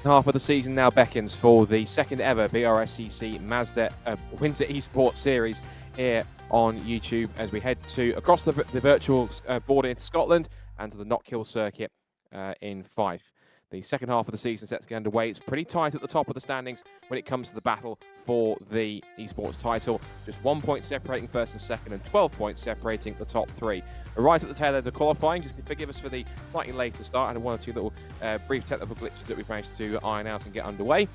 half of the season now beckons for the second ever BRSCC Mazda Winter Esports Series here on YouTube as we head across the virtual border into Scotland and to the Knockhill circuit in Fife. The second half of the season set to get underway. It's pretty tight at the top of the standings when it comes to the battle for the esports title. Just 1 point separating first and second, and 12 points separating the top three. Right at the tail end of qualifying, just forgive us for the slightly later start. I had one or two little brief technical glitches that we've managed to iron out and get underway.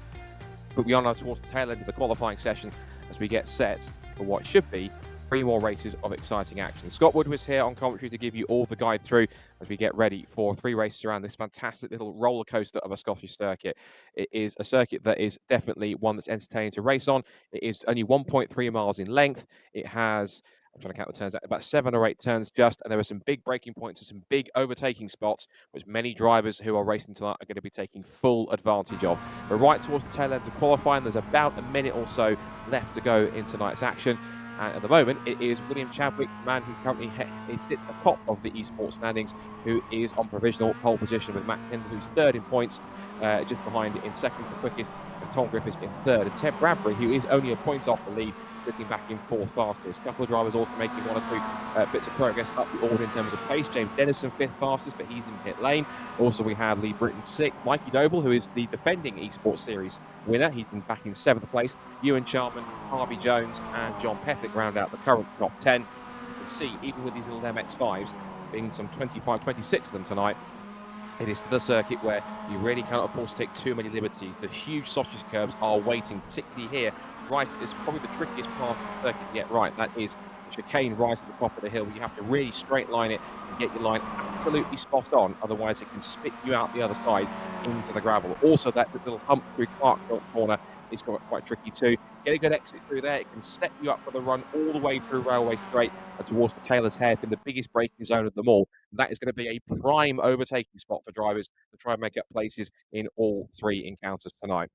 But we are now towards the tail end of the qualifying session as we get set for what should be 3 more races of exciting action. Scott Wood was here on commentary to give you all the guide through as we get ready for 3 races around this fantastic little roller coaster of a Scottish circuit. It is a circuit that is definitely one that's entertaining to race on. It is only 1.3 miles in length. It has, I'm trying to count the turns, about 7 or 8 turns just, and there are some big braking points and some big overtaking spots, which many drivers who are racing tonight are going to be taking full advantage of. We're right towards the tail end of qualifying. There's about a minute or so left to go in tonight's action. And at the moment, it is William Chadwick, the man who currently sits atop of the esports standings, who is on provisional pole position with Matt Kendall, who's third in points, just behind in second for quickest, and Tom Griffiths in third. And Ted Bradbury, who is only a point off the lead, sitting back in fourth fastest. A couple of drivers also making 1 or 2 bits of progress up the order in terms of pace. James Dennison, 5th fastest, but he's in pit lane. Also, we have Lee Britton 6th. Mikey Doble, who is the defending esports series winner, he's back in 7th place. Ewan Charman, Harvey Jones, and John Pethick round out the current top 10. You can see, even with these little MX-5s, being some 25, 26 of them tonight, it is to the circuit where you really cannot afford to take too many liberties. The huge sausage curbs are waiting, particularly here. Right, is probably the trickiest part of the circuit to get right. That is the chicane right at the top of the hill. You have to really straight line it and get your line absolutely spot on. Otherwise, it can spit you out the other side into the gravel. Also, that little hump through Clarkhill corner is quite tricky too. Get a good exit through there. It can set you up for the run all the way through Railway Straight and towards the Taylor's Hairpin, the biggest braking zone of them all. That is going to be a prime overtaking spot for drivers to try and make up places in all 3 encounters tonight.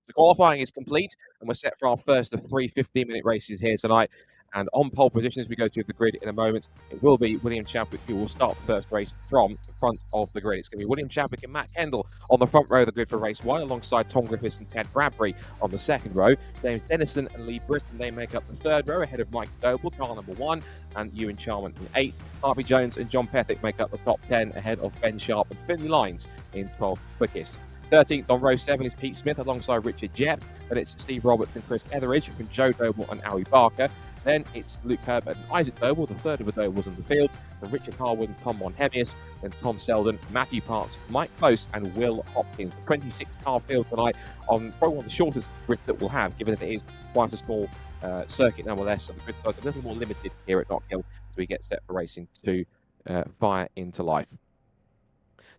The qualifying is complete, and we're set for our first of 3 15-minute races here tonight. And on pole position as we go through the grid in a moment, it will be William Chadwick who will start the first race from the front of the grid. It's going to be William Chadwick and Matt Kendall on the front row of the grid for race 1, alongside Tom Griffiths and Ted Bradbury on the second row. James Dennison and Lee Britton, they make up the third row ahead of Mike Doble, car number 1, and Ewan Charman in 8th. Harvey Jones and John Pethick make up the top 10 ahead of Ben Sharp and Finley Lines in 12th quickest. 13th on row 7 is Pete Smith alongside Richard Jepp. Then it's Steve Roberts and Chris Etheridge from Joe Doble and Ari Barker. Then it's Luke Herbert and Isaac Doble, the third of the Dobles in the field. Then Richard Harwood and Tom Monhemius. Then Tom Selden, Matthew Parks, Mike Close and Will Hopkins. The 26-car field tonight on probably one of the shortest grids that we'll have, given that it is quite a small circuit nonetheless. So the grid size is a little more limited here at Knockhill as we get set for racing to fire into life.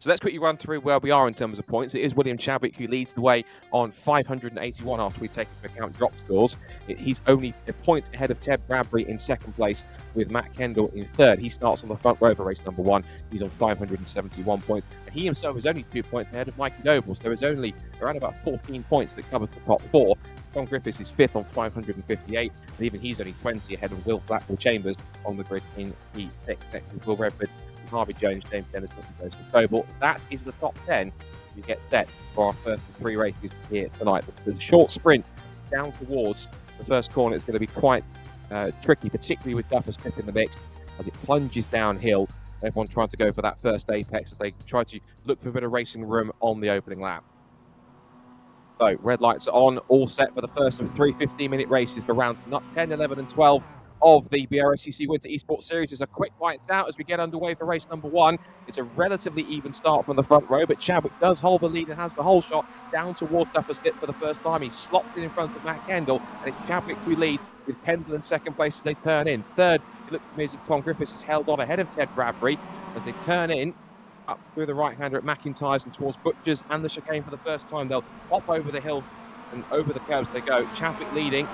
So let's quickly run through where we are in terms of points. It is William Chadwick who leads the way on 581 after we take into account drop scores. He's only a point ahead of Ted Bradbury in second place with Matt Kendall in third. He starts on the front row for race number 1. He's on 571 points. And he himself is only 2 points ahead of Mikey Doble. So there is only around about 14 points that covers the top 4. Tom Griffiths is 5th on 558. And even he's only 20 ahead of Will Blackpool Chambers on the grid in P6. Next is Will Redford, Harvey Jones, James Dennis, and Joseph Doble. That is the top 10. We get set for our first of 3 races here tonight. The short sprint down towards the first corner is going to be quite tricky, particularly with Duffer Stiff in the mix as it plunges downhill. Everyone trying to go for that first apex as they try to look for a bit of racing room on the opening lap. So red lights are on, all set for the first of 3 15-minute races for rounds 10, 11 and 12 of the BRSCC Winter Esports Series. Is a quick lights out as we get underway for race number 1. It's a relatively even start from the front row, but Chadwick does hold the lead and has the whole shot down towards Duffer Stiff for the first time. He's slopped in front of Matt Kendall, and it's Chadwick who leads with Kendall in second place as they turn in. Third, it looks to me as if Tom Griffiths has held on ahead of Ted Bradbury as they turn in up through the right-hander at McIntyre's and towards Butcher's and the chicane for the first time. They'll hop over the hill and over the curbs they go. Chadwick leading.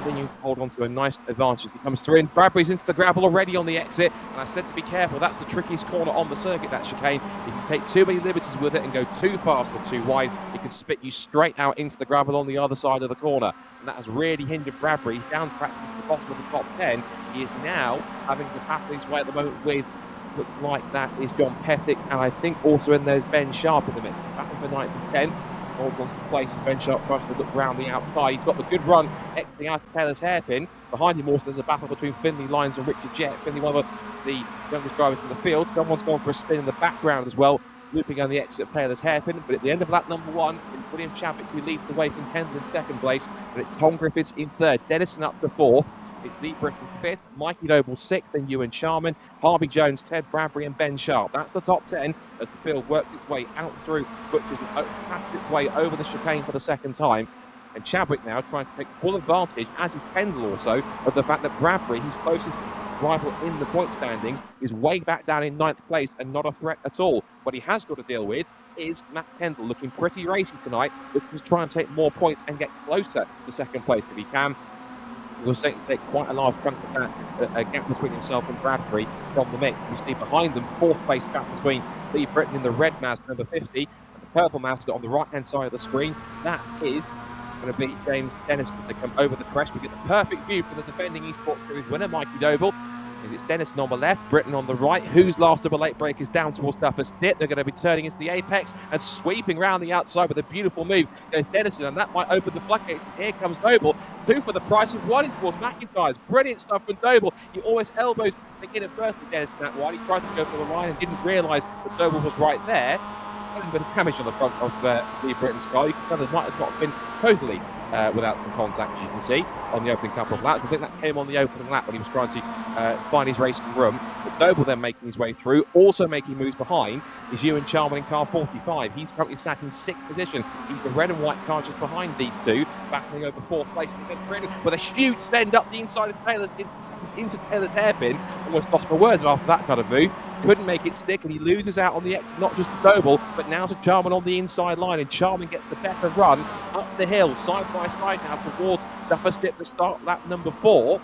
Continuing to hold on to a nice advantage as he comes through in. Bradbury's into the gravel already on the exit, and I said to be careful. That's the trickiest corner on the circuit, that chicane. If you take too many liberties with it and go too fast or too wide, it can spit you straight out into the gravel on the other side of the corner, and that has really hindered Bradbury. He's down practically to the bottom of the top 10. He is now having to battle his way at the moment with looks like that is John Pethick, and I think also in there's Ben Sharp in the mix. Back for 9th and 10. Holds on to the place as Ben Sharp tries to look round the outside. He's got the good run, exiting out of Taylor's hairpin. Behind him also there's a battle between Finley Lyons and Richard Jett. Finley, one of the youngest drivers in the field. Someone's gone for a spin in the background as well, looping on the exit of Taylor's hairpin. But at the end of lap number 1, it's William Chadwick who leads the way from Kendall in 2nd place. And it's Tom Griffiths in 3rd. Dennison up to 4th. It's Lee Britton 5th, Mikey Noble 6th, then Ewan Charman, Harvey Jones, Ted Bradbury and Ben Sharp. That's the top 10 as the field works its way out through Butchers and passes its way over the chicane for the 2nd time. And Chadwick now trying to take full advantage, as is Kendall also, of the fact that Bradbury, his closest rival in the point standings, is way back down in 9th place and not a threat at all. What he has got to deal with is Matt Kendall, looking pretty racy tonight, looking to try and take more points and get closer to 2nd place if he can. He'll certainly take quite a large chunk of that gap between himself and Bradbury from the mix. You see behind them, 4th place gap between Lee Britton in the red Mazda number 50 and the purple Mazda on the right-hand side of the screen. That is going to be James Dennis as they come over the crest. We get the perfect view for the defending eSports Series winner, Mikey Doble. It's Dennison on the left, Britton on the right. Who's last of a late break is down towards Duffus Dip. They're going to be turning into the apex and sweeping round the outside with a beautiful move. Goes Dennison, and that might open the floodgates. Here comes Doble. 2 for the price of 1 towards McIntyre's. Brilliant stuff from Doble. He always elbows inadvertently Dennison that wide. He tried to go for the line and didn't realise that Doble was right there. A little bit of damage on the front of Lee Britton's car. You can tell there might have not been totally without some contact, as you can see, on the opening couple of laps. I think that came on the opening lap when he was trying to find his racing room. But Doble then making his way through, also making moves behind, is Ewan Charman in car 45. He's currently sat in 6th position. He's the red and white car just behind these two, battling over 4th place with a huge send up the inside of Taylor's into Taylor's hairpin. Almost lost my words after that kind of move. Couldn't make it stick, and he loses out on the exit, not just to Doble, but now to Charman on the inside line, and Charman gets the better run up the hill, side by side now towards Duffus Dip to start lap number 4.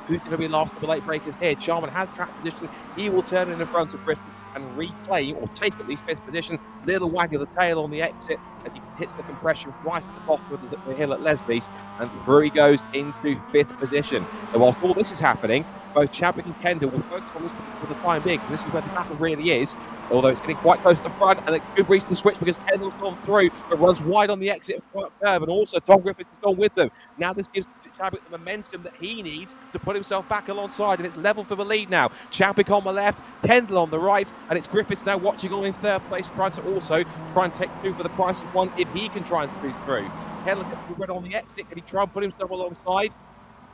Who's going to be last of the late breakers here? Charman has track position. He will turn in front of Britton and reclaim, or take at least 5th position. Little wag of the tail on the exit as he hits the compression right at the bottom of the hill at Leslie's, and through he goes into 5th position. So whilst all this is happening, both Chadwick and Kendall will focus on this for the time being. This is where the battle really is, although it's getting quite close to the front, and a good reason to switch because Kendall's gone through, but runs wide on the exit of Clark Curve, and also Tom Griffiths has gone with them. Now this gives Chadwick the momentum that he needs to put himself back alongside, and it's level for the lead now. Chadwick on the left, Kendall on the right, and it's Griffiths now watching on in 3rd place, trying to also try and take 2 for the price of 1 if he can try and squeeze through. Kendall gets the red on the exit. Can he try and put himself alongside?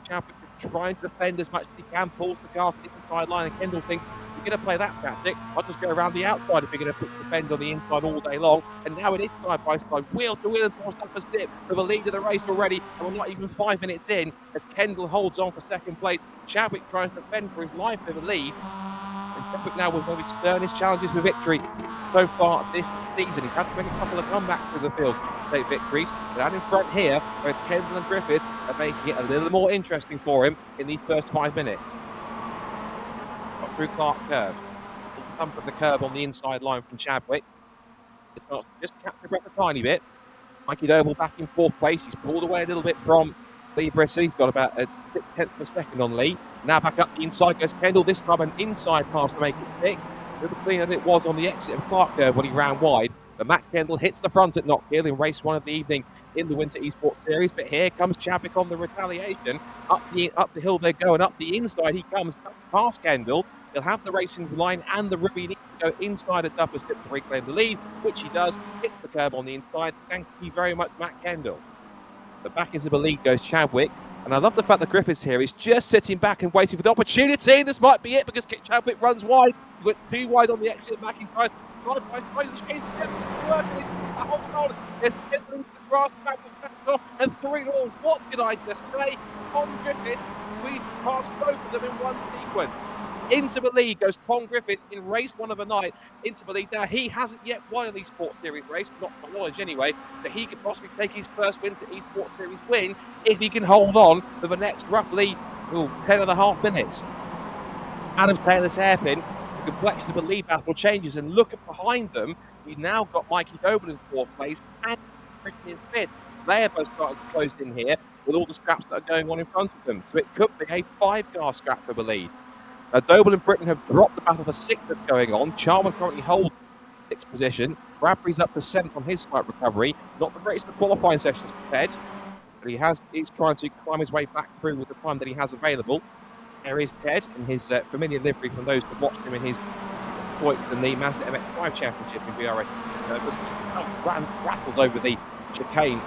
Chadwick is trying to defend as much as he can, pulls the car to the inside line, and Kendall thinks, if you're going to play that tactic, I'll just go around the outside if you're going to defend on the inside all day long. And now it is side by side, wheel to wheel towards Duffus Dip for the lead of the race already, and we're not even 5 minutes in as Kendall holds on for 2nd place. Chadwick tries to defend for his life for the lead. And Chadwick now with one of his sternest challenges for victory so far this season. He's had to make a couple of comebacks through the field to take victories, but out in front here, both Kendall and Griffiths are making it a little more interesting for him in these first 5 minutes. Got through Clark Curve. Thump of the curve on the inside line from Chadwick. Just catch the breath a tiny bit. Mikey Doble back in 4th place. He's pulled away a little bit from Lee Britton. He's got about a 6/10 of a second on Lee. Now back up the inside goes Kendall. This time an inside pass to make it stick. A little cleaner than it was on the exit of Clark Curve when he ran wide. But Matt Kendall hits the front at Knockhill in race 1 of the evening in the Winter eSports Series. But here comes Chadwick on the retaliation. Up the hill they go, and up the inside he comes past Kendall. He'll have the racing line and the Ruby need to go inside at Duffus Dip to reclaim the lead, which he does. Hits the curb on the inside. Thank you very much, Matt Kendall. But back into the lead goes Chadwick. And I love the fact that Griffiths here is just sitting back and waiting for the opportunity. This might be it because Chadwick runs wide. He went too wide on the exit of McIntyre. Hold on. There's Kendall into the grass, Chadwick back off, and 3-all. What did I just say? Tom Griffiths squeezed past both of them in one sequence. Into the lead goes Tom Griffiths in race 1 of the night. Into the lead now. He hasn't yet won an eSports Series race, not to my knowledge anyway, so he could possibly take his first Winter eSports Series win if he can hold on for the next roughly 10.5 minutes. Out of Taylor's hairpin, the complexion of the lead battle changes, and look at behind them. We've now got Mikey Doble in 4th place and Britton in 5th. They have both started closed in here with all the scraps that are going on in front of them, so it could be a 5-car scrap for the lead. Doble and Britain have dropped the battle for 6th that's going on. Charman currently holds 6th position. Bradbury's up to 7th on his slight recovery. Not the greatest of qualifying sessions for Ted, but he's trying to climb his way back through with the time that he has available. There is Ted in his familiar livery from those that watched him in his points in the Mazda MX-5 Championship in BRSCC. Rattles over the chicane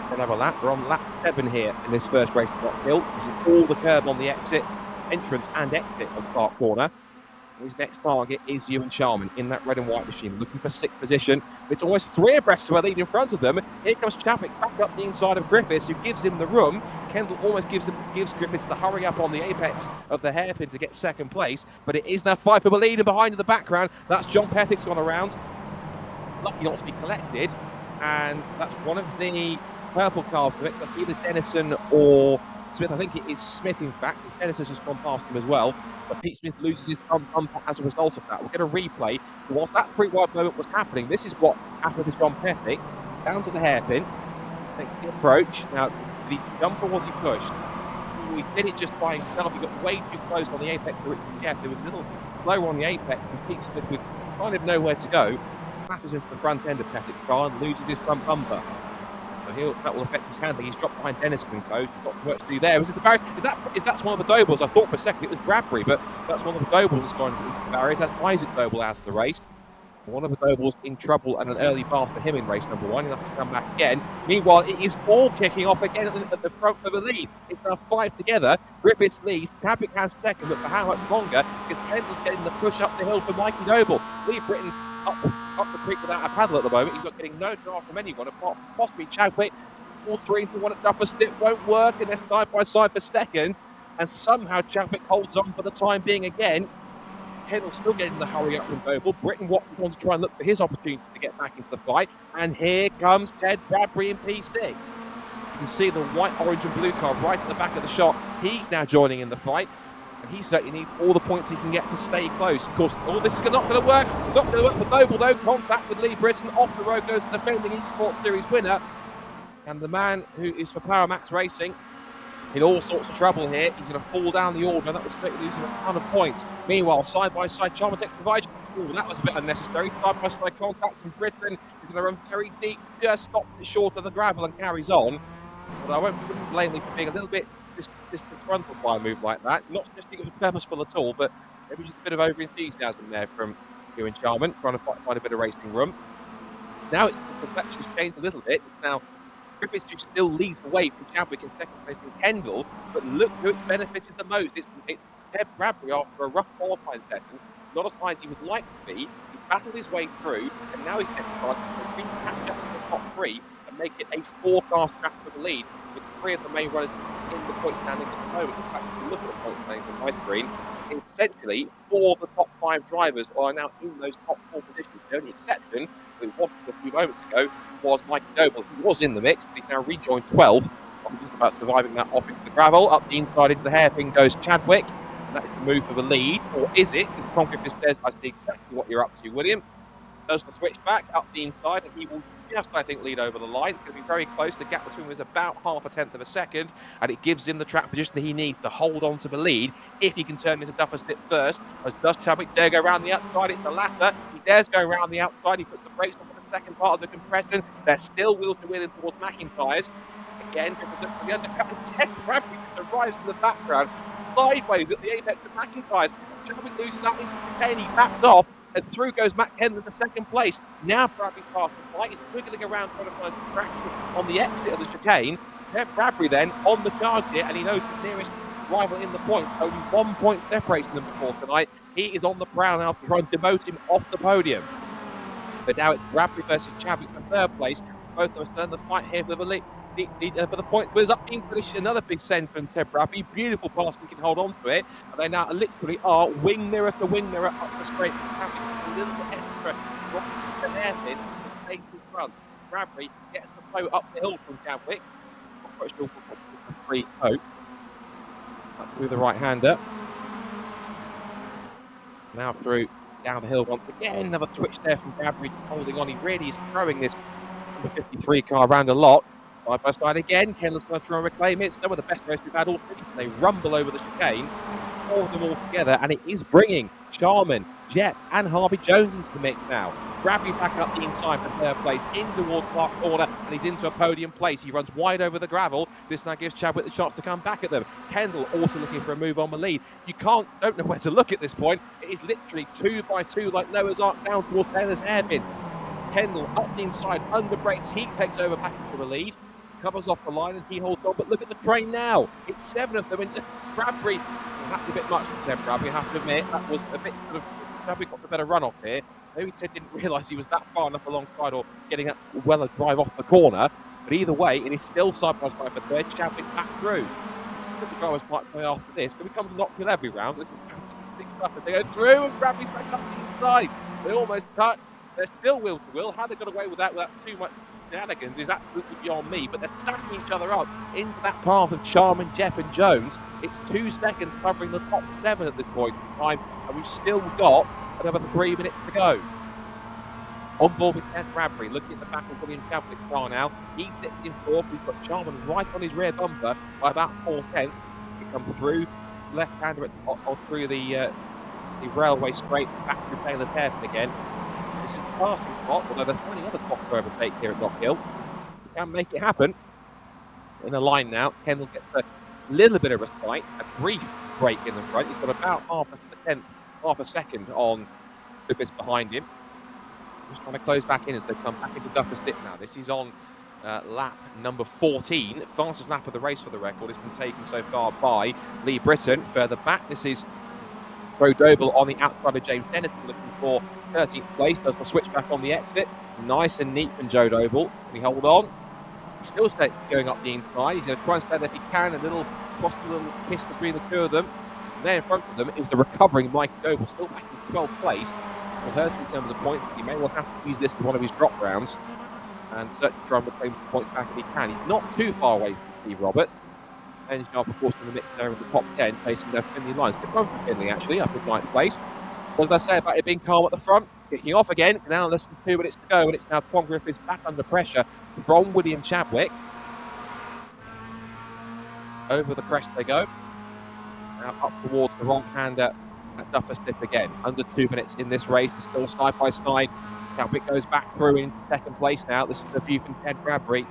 for another lap. We're on lap 7 here in this first race at Knockhill. Using all the curb on the entrance and exit of Clark Corner. His next target is Ewan Charman in that red and white machine, looking for 6th position. It's almost 3 abreast to a lead in front of them. Here comes Chapwick back up the inside of Griffiths, who gives him the room. Kendall almost gives Griffiths the hurry up on the apex of the hairpin to get 2nd place, but it is now fight for the lead, and behind in the background, that's John Pethick's gone around. Lucky not to be collected, and that's one of the purple cars, either Dennison or Smith. I think it is Smith, in fact, because Dennison's just gone past him as well. But Pete Smith loses his front bumper as a result of that. We'll get a replay. Whilst that free wide moment was happening, this is what happened to John Pethick. Down to the hairpin. Takes the approach. Now, the jumper was he pushed? He did it just by himself. He got way too close on the apex. Yeah, there was a little slower on the apex, and Pete Smith, with kind of nowhere to go, passes into the front end of Pethick's car and loses his front bumper. So that will affect his handling. He's dropped behind Dennison and close. Not too much to do there. Is it the barrier? That's one of the Dobles? I thought for a second it was Bradbury, but that's one of the Dobles that's gone into the barriers. That's Isaac Doble out of the race. One of the Dobles in trouble, and an early bath for him in race number 1. He'll have to come back again. Meanwhile, it is all kicking off again at the front of the lead. It's now 5 together. Griffiths leads. Chadwick has 2nd, but for how much longer? Because Kendall's getting the push up the hill for Mikey Doble. Lee Britton's up the creek without a paddle at the moment. He's not getting no draft from anyone apart from possibly Chadwick. All 3 into 1 at Duffer Stick won't work, and they're side by side for 2nd. And somehow Chadwick holds on for the time being again. Kendall's still getting the hurry up from Doble. Britton Watkins wants to try and look for his opportunity to get back into the fight. And here comes Ted Bradbury in P6. You can see the white, orange and blue car right at the back of the shot. He's now joining in the fight. And he certainly needs all the points he can get to stay close. Of course, all this is not going to work. It's not going to work for Doble, though. Contact with Lee Britton. Off the road goes the defending eSports Series winner. And the man who is for Power Max Racing in all sorts of trouble here. He's going to fall down the order. That was losing a ton of points. Meanwhile, side-by-side, Charman takes the Vige. Oh, that was a bit unnecessary. Side-by-side contact, and Britain is going to run very deep, just stops it short of the gravel and carries on. But I won't blame him for being a little bit disgruntled by a move like that. Not suggesting it was purposeful at all, but maybe just a bit of over-enthusiasm there from Ewan Charman, trying to find a bit of racing room. Now the reflection's changed a little bit. It's now Griffiths, who still leads away from Chadwick in 2nd place in Kendall, but look who it's benefited the most. It's Ted Bradbury after a rough qualifying session, not as high as he would like to be. He's battled his way through, and now he's next to catch up to the top 3 and make it a 4-car scrap for the lead, with 3 of the main runners in the point standings at the moment. In fact, if you look at the point standings on my screen, essentially 4 of the top 5 drivers are now in those top 4 positions. The only exception, it was a few moments ago, was Mikey Doble. He was in the mix, but he's now rejoined 12th. I'm just about surviving that off into the gravel. Up the inside into the hairpin goes Chadwick. And that is the move for the lead. Or is it? As Tom Griffiths says, I see exactly what you're up to, William. Does the switch back up the inside, and he will just, I think, lead over the line. It's going to be very close. The gap between them is about 0.5 of a second, and it gives him the track position that he needs to hold on to the lead if he can turn into Duffer Stick first. As does Chadwick dare go around the outside? It's the latter. He dares go around the outside. He puts the brakes on for the second part of the compression. They're still wheel to wheel in towards McIntyre's. Again, Griffiths up for the undercut, and Ted Bradbury arrives in the background, sideways at the apex of McIntyre's. Chadwick loses out into the chicane. He backed off, and through goes Matt Kendall in 2nd place. Now Bradbury's past the fight. He's wiggling around trying to find some traction on the exit of the chicane. Ted Bradbury then on the charge here, and he knows the nearest rival in the points. Only 1 point separating them before tonight. He is on the prowl now to try and demote him off the podium. But now it's Bradbury versus Chadwick for 3rd place. Both of us turn the fight here for the for the points. But up in finish, another big send from Ted Bradbury. Beautiful pass, we can hold on to it. And they now literally are wing mirror to wing mirror up the straight. A little bit extra the hairpin to stay in front. Bradbury gets the flow up the hill from Chadwick. Not quite sure what the free hope. Up through the right-hander. Now through down the hill once again. Another twitch there from Bradbury, just holding on. He really is throwing this number 53 car around a lot. Side by side again. Kendall's going to try and reclaim it. It's some of the best race we've had all season. They rumble over the chicane. four of them all together, and it is bringing Charman, Jet, and Harvey Jones into the mix now. Bradley back up the inside for third place, in towards Clark Corner, and he's into a podium place. He runs wide over the gravel. This now gives Chadwick the chance to come back at them. Kendall also looking for a move on the lead. You don't know where to look at this point. It is literally 2 by 2 like Noah's Ark down towards Taylor's hairpin. Kendall up the inside, under brakes. He takes over back into the lead, covers off the line, and he holds on. But look at the train now. It's 7 of them. And Bradbury, well, that's a bit much for Ted Bradbury, I have to admit. That was a bit sort of, Bradbury got the better run off here. Maybe Ted didn't realise he was that far enough alongside or getting a well a drive off the corner. But either way, it is still side by side for third. Chadwick back through. The drivers might say after this, can we come to Knockhill every round? This is fantastic stuff as they go through, and Bradbury's back up the inside. They almost touch. They're still wheel to wheel. How they got away with that without too much shenanigans is absolutely beyond me. But they're stacking each other up into that path of Charman, Jeff, and Jones. It's 2 seconds covering the top 7 at this point in time, and we've still got another 3 minutes to go. On board with Ted Bradbury, looking at the back of William Chadwick's car now. He's slipped in fourth. He's got Charman right on his rear bumper by about 4/10. He comes through left-hander through the railway straight back through Taylor's hairpin again. This is the passing spot, although there's many other spots to overtake here at Knockhill. He can make it happen. In a line now, Kendall gets a little bit of respite, a brief break in the front. He's got about half a second on Griffiths behind him. He's trying to close back in as they come back into Duffer Stick now. This is on lap number 14. Fastest lap of the race for the record. It's been taken so far by Lee Britton. Further back, this is Bro Doble on the outside of James Dennis, looking for 13th place. Does the switch back on the exit. Nice and neat from Joe Doble. Can he hold on? He's still going up the inside. He's going to try and stay there if he can. A little kiss between the two of them. And there in front of them is the recovering Mike Doble, still back in 12th place. Will hurt in terms of points, but he may well have to use this as one of his drop rounds and certainly try and reclaim some points back if he can. He's not too far away from Steve Roberts. And Sharp, of course, in the mix there in the top 10, facing their Finley lines. Good run for Finley, actually, up in 9th place. What did I say about it being calm at the front? Kicking off again, now less than 2 minutes to go, and it's now Tom Griffiths back under pressure from William Chadwick. Over the crest they go. Now up towards the wrong-hander at Duffer Stick again. Under 2 minutes in this race. It's still side by side. Chadwick goes back through in 2nd place now. This is the view from Ted Bradbury.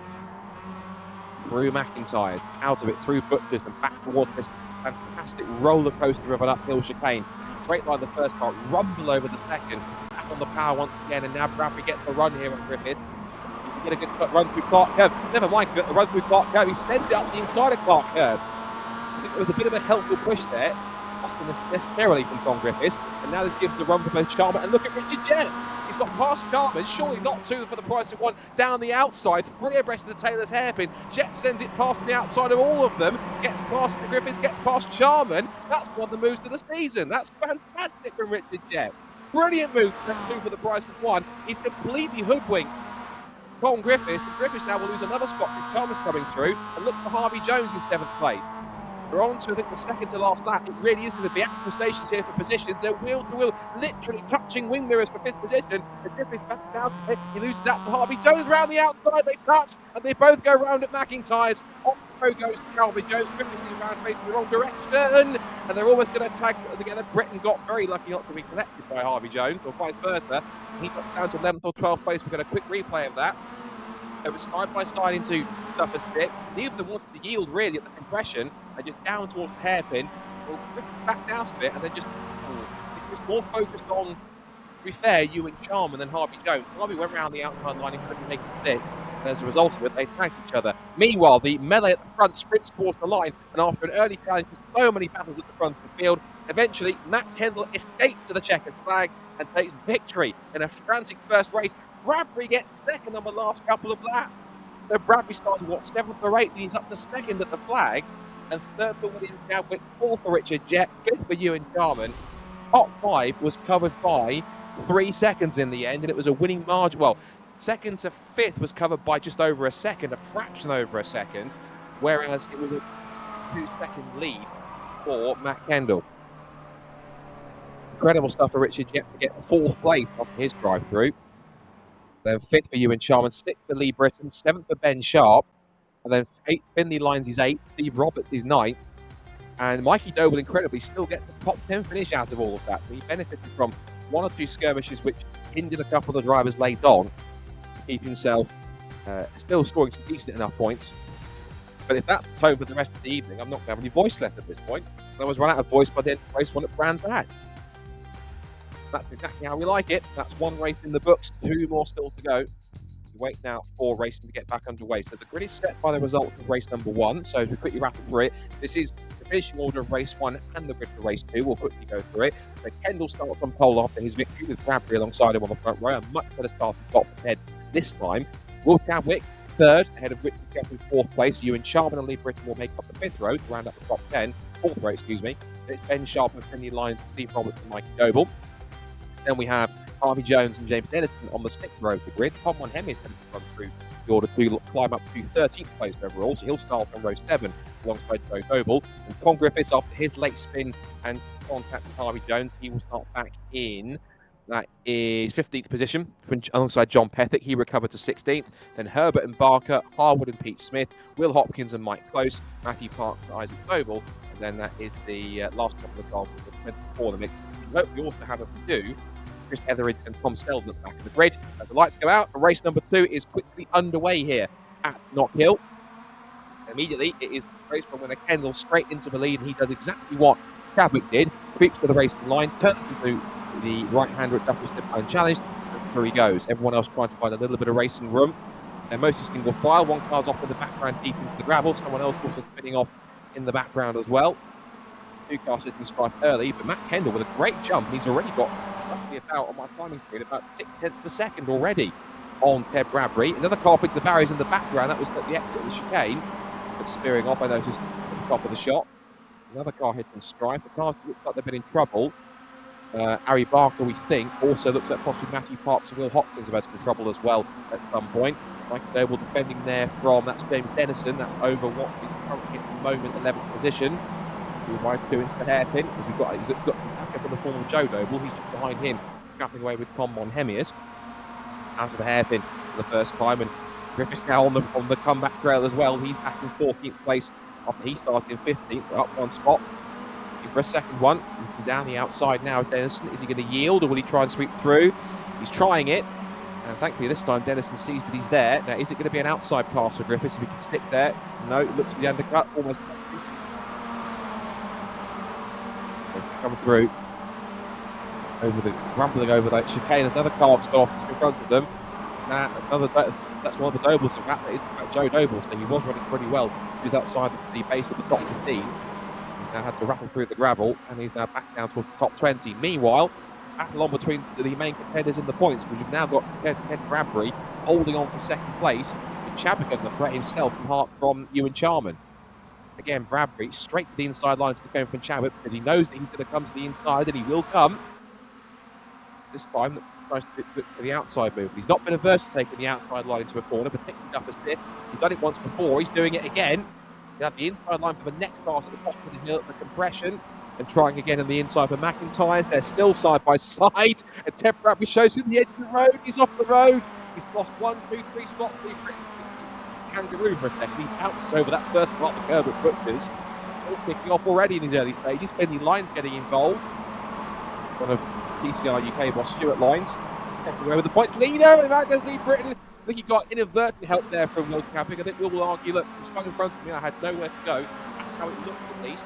Through McIntyre, out of it, through Butchers, and back towards this fantastic roller coaster of an uphill chicane. Great line the first part, rumble over the second. Back on the power once again, and now Bradbury gets the run here on Griffith. He can get a good run through Clark Curve. Never mind, get the run through Clark Curve. He sends it up the inside of Clark Curve. I think there was a bit of a helpful push there. Not necessarily from Tom Griffiths, and now this gives the run for both Charman, and look at Richard Jett. He's got past Charman, surely not 2 for the price of 1, down the outside, 3 abreast of the Taylor's hairpin. Jett sends it past the outside of all of them, gets past Griffiths, gets past Charman. That's one of the moves of the season. That's fantastic from Richard Jett. Brilliant move, 2 for the price of 1. He's completely hoodwinked Tom Griffiths, and Griffiths now will lose another spot with Charman's coming through, and look for Harvey Jones in 7th place. We're on to, I think, the second to last lap. It really is going to be actual stations here for positions. They're wheel to wheel, literally touching wing mirrors for 5th position. The Griffiths back down. He loses out to Harvey Jones round the outside. They touch, and they both go round at McIntyre's. Off the road goes to Harvey Jones. Griffiths is around facing the wrong direction, and they're almost going to tag together. Britton got very lucky not to be collected by Harvey Jones, or vice versa. He got down to 11th or 12th place. We're going to quick replay of that. It was side by side into Duffer Stick. Neither of them wanted to yield really at the compression. They just down towards the hairpin. Well, backed out of it, and they just more focused on, to be fair, Ewan Charman than Harvey Jones. Harvey went round the outside line and couldn't make it stick. And as a result of it, they tagged each other. Meanwhile, the melee at the front sprints towards the line, and after an early challenge with so many battles at the front of the field, eventually Matt Kendall escapes to the checkered flag and takes victory in a frantic first race. Bradbury gets 2nd on the last couple of laps. So Bradbury started, 7th or 8th, and he's up to 2nd at the flag. And 3rd for William Chadwick, 4th for Richard Jett, 5th for Ewan Charman. Top 5 was covered by 3 seconds in the end, and it was a winning margin. Well, 2nd to 5th was covered by just over a second, a fraction over a second, whereas it was a 2-second lead for Matt Kendall. Incredible stuff for Richard Jett to get 4th place after his drive-through. Then 5th for Ewan Charman, 6th for Lee Britton, 7th for Ben Sharp, and then 8th, Finley Lines is 8th, Steve Roberts is 9th, And Mikey Doble, incredibly, still gets the top 10 finish out of all of that. So he benefited from 1 or 2 skirmishes which hindered a couple of the drivers late on to keep himself still scoring some decent enough points. But if that's the tone for the rest of the evening, I'm not going to have any voice left at this point. I was run out of voice by the end of race 1 at Brands Hatch. That's exactly how we like it. That's 1 race in the books, 2 more still to go. We wait now for racing to get back underway. So the grid is set by the results of race number 1. So to quickly rattle through it, this is the finishing order of race 1 and the grid for race 2. We'll quickly go through it. So Kendall starts on pole after his victory with Bradbury alongside him on the front row. A much better start from top ahead this time. Will Chadwick, 3rd, ahead of Richard Jeff in 4th place. Ewan Sharman and Lee Britton will make up the 5th row to round up the top 10. 4th row, excuse me. It's Ben Sharp and Finley Lyons, Steve Roberts and Mikey Doble. Then we have Harvey Jones and James Dennison on the 6th row of the grid. Tom Monhemi is going to run through the order to climb up to 13th place overall, so he'll start on row 7 alongside Joe Doble. And Con Griffiths, after his late spin and contact with Harvey Jones, he will start back in. That is 15th position alongside John Pethick. He recovered to 16th. Then Herbert and Barker, Harwood and Pete Smith, Will Hopkins and Mike Close, Matthew Park and Isaac Doble. And then that is the last couple of cars for the mix. We also have a few. Chris Etheridge and Tom Selden at the back of the grid. As the lights go out, race number 2 is quickly underway here at Knockhill. Immediately, it is race winner Kendall straight into the lead, and he does exactly what Chadwick did. Creeps to the racing line, turns into the right-hander at double step unchallenged, and through he goes. Everyone else trying to find a little bit of racing room. They're mostly single file. 1 car's off in the background deep into the gravel. Someone else also spinning off in the background as well. 2 cars sitting stripe early, but Matt Kendall with a great jump. He's already got roughly about, on my timing screen, about 6/10 of a second already on Ted Bradbury. Another car picks the barriers in the background. That was at the exit of the chicane. But spearing off, I noticed at the top of the shot. Another car hitting stripe. The cars look like they've been in trouble. Harry Barker, we think, also looks like possibly Matthew Parks and Will Hopkins have had some trouble as well at some point. Mike Noble defending there from, that's James Dennison. That's over what is currently at the moment 11th position. By 2 into the hairpin, because he's got some backup in the form of Joe Noble. He's just behind him, scrapping away with Tom Monhemius. Out of the hairpin for the first time, and Griffiths now on the comeback trail as well. He's back in 14th place after he started in 15th, up 1 spot. For a second one, down the outside now, Dennison. Is he going to yield, or will he try and sweep through? He's trying it, and thankfully this time Dennison sees that he's there. Now, is it going to be an outside pass for Griffiths if he can stick there? No, it looks at the undercut, almost. Come through rumbling over that chicane. Another car has gone off in front of them. That's one of the Dobles. In fact, that is Joe Doble, so he was running pretty well. He was outside the base of the top 15. He's now had to rattle through the gravel, and he's now back down towards the top 20. Meanwhile, battle on between the main contenders in the points, because we've now got Ted Bradbury holding on for 2nd place, with Chadwick on the threat himself from Ewan Sharman. Again, Bradbury straight to the inside line to the cone from Chadwick, because he knows that he's going to come to the inside, and he will come. This time, he tries to look for the outside move. He's not been averse to taking the outside line into a corner, particularly up a stiff. He's done it once before. He's doing it again. He'll have the inside line for the next pass at the bottom of the hill at the compression, and trying again on the inside for McIntyre's. They're still side by side, and Ted Bradbury shows him the edge of the road. He's off the road. He's lost 1, 2, 3 spots. Kangaroo for a second. He pounced over that first part of the curve at Butchers. All kicking off already in his early stages. Finley Lyons getting involved. One of PCR UK boss Stuart Lyons taking away with the points leader, and that goes Lee Britton. I think he got inadvertent help there from Will Chadwick. I think Will argue, look, he spun in front of me, I had nowhere to go. That's how it looked at least.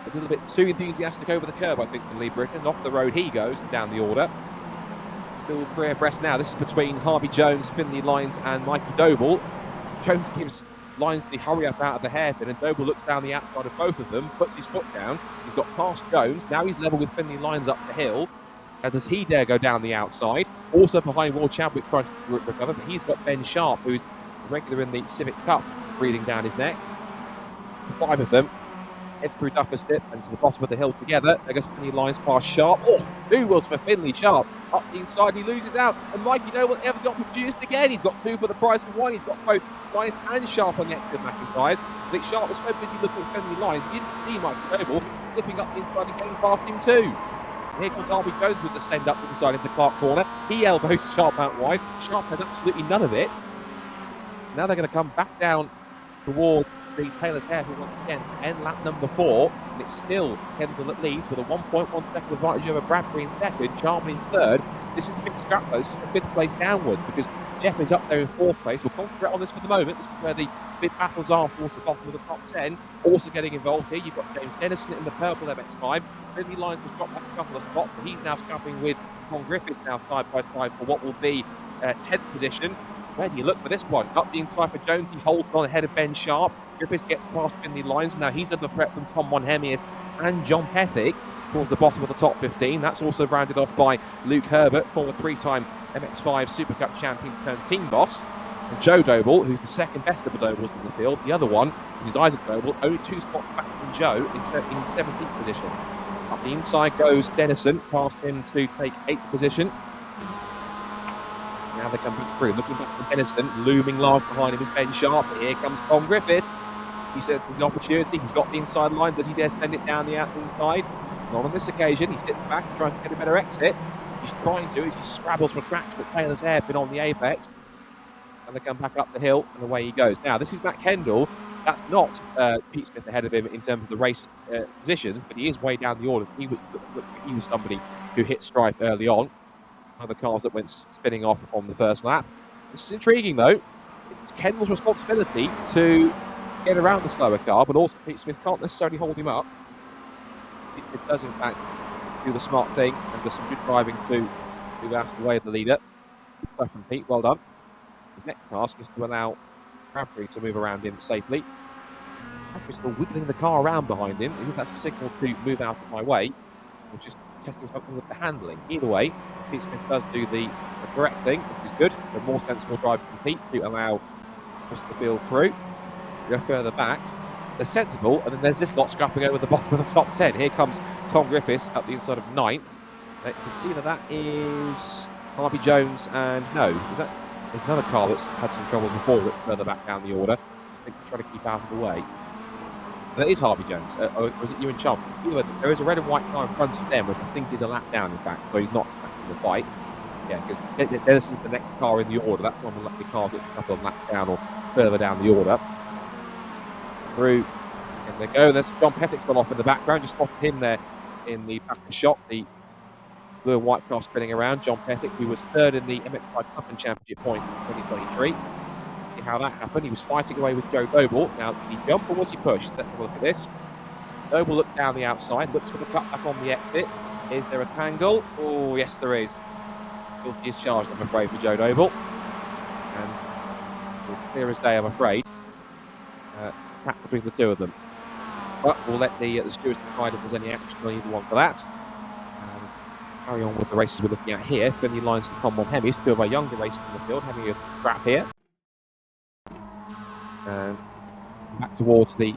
A little bit too enthusiastic over the curve, I think, from Lee Britton. And off the road he goes, down the order. Still 3 abreast now. This is between Harvey Jones, Finley Lyons and Mikey Doble. Jones gives Lyons the hurry up out of the hairpin, and Doble looks down the outside of both of them, puts his foot down. He's got past Jones. Now he's level with Finley Lyons up the hill. And does he dare go down the outside? Also behind Will Chadwick trying to recover, but he's got Ben Sharp, who's regular in the Civic Cup, breathing down his neck. The 5 of them head through Duffer's Dip and to the bottom of the hill together. There goes Finley Lyons past Sharp. Oh, 2 wheels for Finley. Sharp up the inside, he loses out. And Mikey Noble ever got produced again. He's got 2 for the price of 1. He's got both Lyons and Sharp on the exit of McIntyre's. I think Sharp was so busy looking at Finley Lyons, he didn't see Mikey Noble flipping up the inside and getting past him too. Here comes Harvey Jones with the send up the inside into Clark Corner. He elbows Sharp out wide. Sharp has absolutely none of it. Now they're going to come back down towards the Taylor's Hairpin once again to end lap number 4, and it's still Kendall that leads with a 1.1 second advantage over Bradbury in second, Charman in third. This is a big scrap though, this is the 5th place downwards because Jeff is up there in 4th place. We'll concentrate on this for the moment. This is where the big battles are towards the bottom of the top 10. Also getting involved here, you've got James Dennison in the purple MX-5. Finley Lyons has dropped back a couple of spots, but he's now scrapping with Con Griffiths now side by side for what will be 10th position. Where do you look for this one? Up the inside for Jones, he holds on ahead of Ben Sharp. Griffiths gets past Finley Lyons, and now he's under threat from Tom Monhemius and John Pethick towards the bottom of the top 15. That's also rounded off by Luke Herbert, former 3-time MX5 Super Cup champion turned team boss. And Joe Doble, who's the second best of the Dobles in the field. The other one, which is Isaac Doble, only 2 spots back from Joe in 17th position. Up the inside goes Dennison, past him to take 8th position. Now they come back through, looking back for Dennison, looming large behind him is Ben Sharp. Here comes Tom Griffiths. He senses the opportunity, he's got the inside line. Does he dare send it down the inside? Not on this occasion. He sits back and tries to get a better exit. He's trying to, as he scrabbles for traction, but Taylor's Hairpin on the apex. And they come back up the hill, and away he goes. Now, this is Matt Kendall. That's not Pete Smith ahead of him in terms of the race positions, but he is way down the orders. He was somebody who hit strife early on. Other cars that went spinning off on the first lap. This is intriguing, though. It's Kendall's responsibility to get around the slower car, but also Pete Smith can't necessarily hold him up. Pete Smith does, in fact, do the smart thing and does some good driving to move out of the way of the leader. Good stuff from Pete, well done. His next task is to allow Bradbury to move around him safely. Bradbury's still wiggling the car around behind him. I think that's a signal to move out of my way. Or just testing something with the handling. Either way, Pete Smith does do the correct thing, which is good. A more sensible drive from Pete to allow the rest of the field through. Go further back. They're sensible, and then there's this lot scrapping over the bottom of the top 10. Here comes Tom Griffiths up the inside of 9th. You can see that is Harvey Jones, and no, there's another car that's had some trouble before that's further back down the order. I think they're trying to keep out of the way. And that is Harvey Jones, or is it Ewan Chum? Either way, there is a red and white car in front of them, which I think is a lap down, in fact, so he's not in the fight. Yeah, because this is the next car in the order. That's one of the cars that's a couple of laps down or further down the order. Through, and they go. There's John Pethick's gone off in the background. Just spotted him there in the back of the shot. The blue and white car spinning around. John Pethick, who was 3rd in the MX5 Cup and Championship point in 2023. See how that happened. He was fighting away with Joe Doble. Now, did he jump or was he pushed? Let's have a look at this. Doble looks down the outside, looks for the cut back on the exit. Is there a tangle? Oh, yes, there is. Guilty as charged, I'm afraid, for Joe Doble. And it's clear as day, I'm afraid. Tap between the two of them. But we'll let the stewards decide if there's any action on either one for that. And carry on with the races we're looking at here. Finley Lyons and Tom Monhemius, 2 of our younger racers in the field, having a scrap here. And back towards the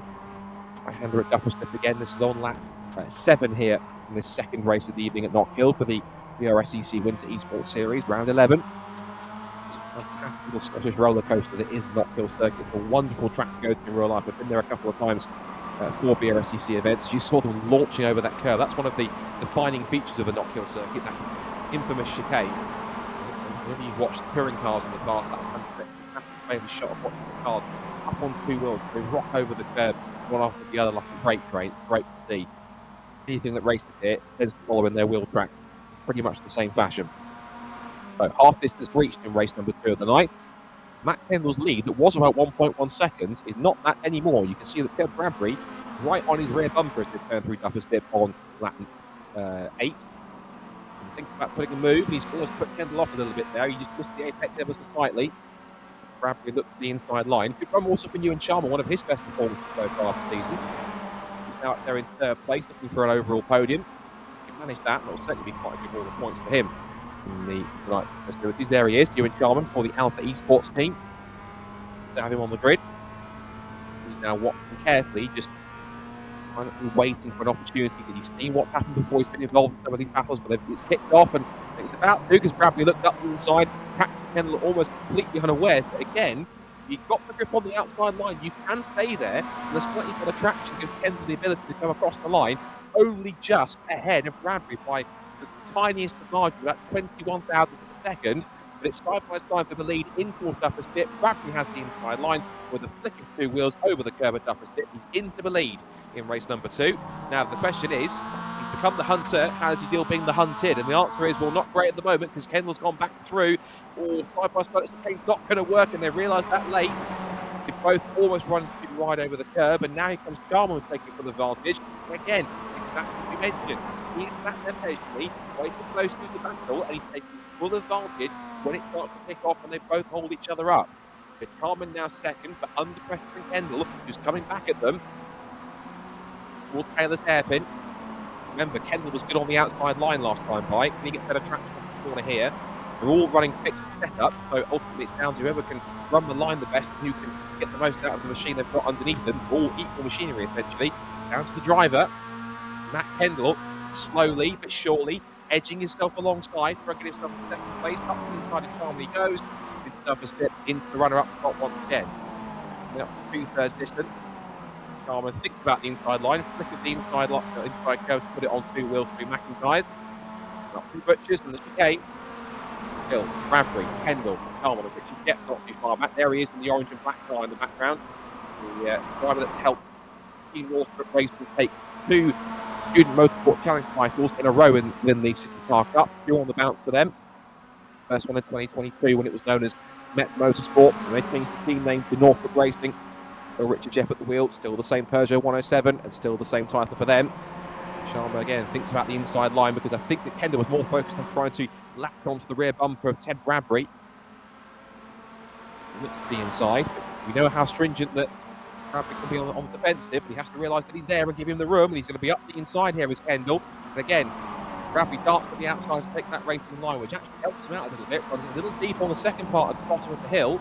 right-hander at Dufferslip again. This is on lap 7 here in this second race of the evening at Knockhill for the BRSCC Winter eSports Series, round 11. It's a fantastic little Scottish roller coaster that is the Knockhill circuit. It's a wonderful track to go to in real life. I've been there a couple of times for BRSCC events. You saw them launching over that curve. That's one of the defining features of the Knockhill circuit, that infamous chicane. Whenever you've watched touring cars in the past, that's a famous shot of watching the cars up on 2 wheels. They rock over the curve, one after the other like a freight train. Great to see. Anything that races here tends to follow in their wheel tracks pretty much the same fashion. So half distance reached in race number 2 of the night. Matt Kendall's lead, that was about 1.1 seconds, is not that anymore. You can see that Kev Bradbury right on his rear bumper as they turn through Dufferslip on lap 8. Thinks about putting a move, and he's almost put Kendall off a little bit there. He just missed the apex ever so slightly. Bradbury looked at the inside line. Good run also for Ewan Sharma, one of his best performances so far this season. He's now up there in 3rd place, looking for an overall podium. If he can manage that, that'll certainly be quite a good order of points for him in the right festivities. There he is, Ewan Sharman for the Alpha eSports team. To have him on the grid. He's now watching carefully, just waiting for an opportunity because he's seen what's happened before. He's been involved in some of these battles, but it's kicked off and it's about to, because Bradbury looks up to the side, catches Kendall almost completely unawares. But again, you've got the grip on the outside line. You can stay there, and the slightly better traction gives Kendall the ability to come across the line, only just ahead of Bradbury by the tiniest of margin, about 21 thousandths of a second. but it's side by side for the lead in towards Upper Stip. Bradbury has the inside line with a flick of two wheels over the curb at Upper Stip. He's into the lead in race number 2. Now, the question is, he's become the hunter. How does he deal being the hunted? And the answer is, well, not great at the moment because Kendall's gone back through. Or side by side, it's not going to work, and they realise that late. They both almost run right over the curb, and now here comes Charman taking full advantage. And again, exactly what we mentioned. He's sat there patiently, waiting for those two to battle, and he's taking full advantage when it starts to kick off, and they both hold each other up. But Charman now second, but under pressure from Kendall, who's coming back at them towards Taylor's hairpin. Remember, Kendall was good on the outside line last time by. Can he get better traction on the corner here? They're all running fixed setup, so ultimately it's down to whoever can run the line the best and who can get the most out of the machine they've got underneath them. All equal machinery, essentially. Down to the driver, Matt Kendall, slowly but surely, edging himself alongside, trying to get himself in second place. Up to the inside of Charman he goes, into Upper Stip, into the runner-up spot once again. And up to 2/3 distance. Charman thinks about the inside line, flick of the inside curve to put it on two wheels through McIntyre's. Up through Butchers and the chicane. Still, Bradbury, Kendall, Charman, of which he gets not too far back. There he is in the orange and black car in the background. The driver that's helped Team Northamptonshire Racing take 2 Student Motorsport Challenge titles in a row in the City Car Cup. 2 on the bounce for them. First one in 2022 when it was known as Met Motorsport. And they changed the team name to Northamptonshire Racing. So Richard Jeff at the wheel, still the same Peugeot 107 and still the same title for them. Sharma again thinks about the inside line because I think that Kendall was more focused on trying to latch onto the rear bumper of Ted Bradbury. He looks to the inside. We know how stringent that Bradbury can be on the defensive, but he has to realise that he's there and give him the room, and he's going to be up the inside here as Kendall. And again, Bradbury darts to the outside to take that racing line, which actually helps him out a little bit. Runs a little deep on the second part at the bottom of the hill.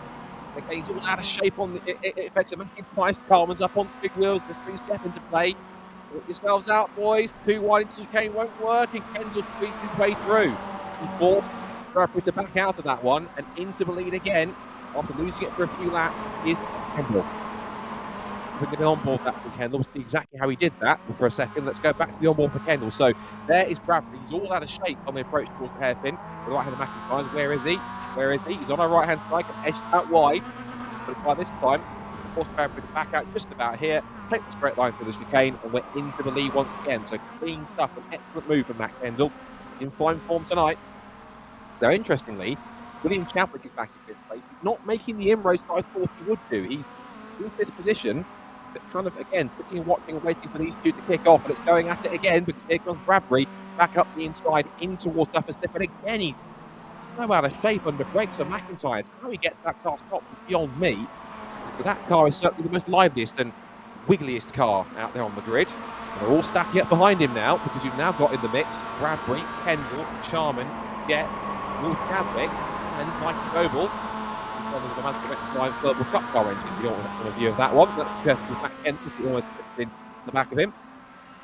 Okay, he's all out of shape on the. It affects him. Twice. Carmen's up on big wheels. This brings Jeff into play. Put yourselves out, boys. 2 wide into chicane won't work, and Kendall squeezes his way through. He's forced Bradbury to back out of that one and into the lead again. After losing it for a few laps, is Kendall. We're going to onboard that for Kendall. We'll see exactly how he did that. But for a second, let's go back to the onboard for Kendall. So there is Bradbury. He's all out of shape on the approach towards the hairpin. The right hand of McIntyre. Where is he? Where is he? He's on our right hand side, edged out wide. But by this time, force Bradbury to back out just about here, take the straight line through the chicane, and we're into the lead once again. So clean stuff, an excellent move from Matt Kendall. In fine form tonight. Now, interestingly, William Chadwick is back in fifth place. He's not making the inroads that I thought he would do. He's in fifth position, but kind of, again, sitting and watching and waiting for these two to kick off, and it's going at it again because here comes Bradbury back up the inside in towards Upper Stip, and again, he's so out of shape under brakes for McIntyre. How he gets that car stopped is beyond me. But that car is certainly the most liveliest and wiggliest car out there on the grid. And they're all stacking up behind him now because you've now got in the mix Bradbury, Kendall, Charman, Jet, Will Chadwick, and Mikey Noble. There's the man for the Cup car engine. You don't want a view of that one. That's because Matt Kendall almost fits in the back of him.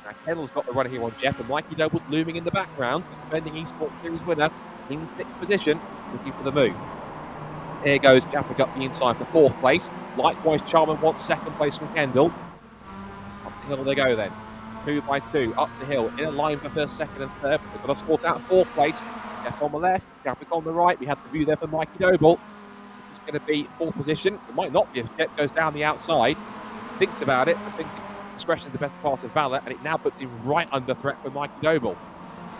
Now Kendall's got the runner here on Jeff, and Mikey Noble's looming in the background, defending eSports Series winner in 6th position, looking for the move. Here goes Chadwick up the inside for 4th place. Likewise, Charman wants 2nd place from Kendall. Up the hill they go then. 2 by 2, up the hill, in a line for 1st, 2nd and 3rd. They've got to sort out 4th place. Jeff on the left, Chadwick on the right. We have the view there for Mikey Noble. It's going to be 4th position. It might not be if Jeff goes down the outside. Thinks about it, but thinks discretion is the best part of valour, and it now puts him right under threat for Mikey Noble.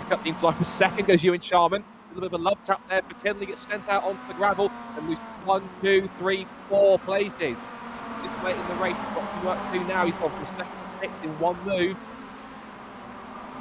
Pick up the inside for 2nd goes Ewan Charman. A little bit of a love tap there, but Kendall gets sent out onto the gravel and loses 1, 2, 3, 4 places. This late in the race, he's got some work to do now. He's gone from 2nd to 6th in one move.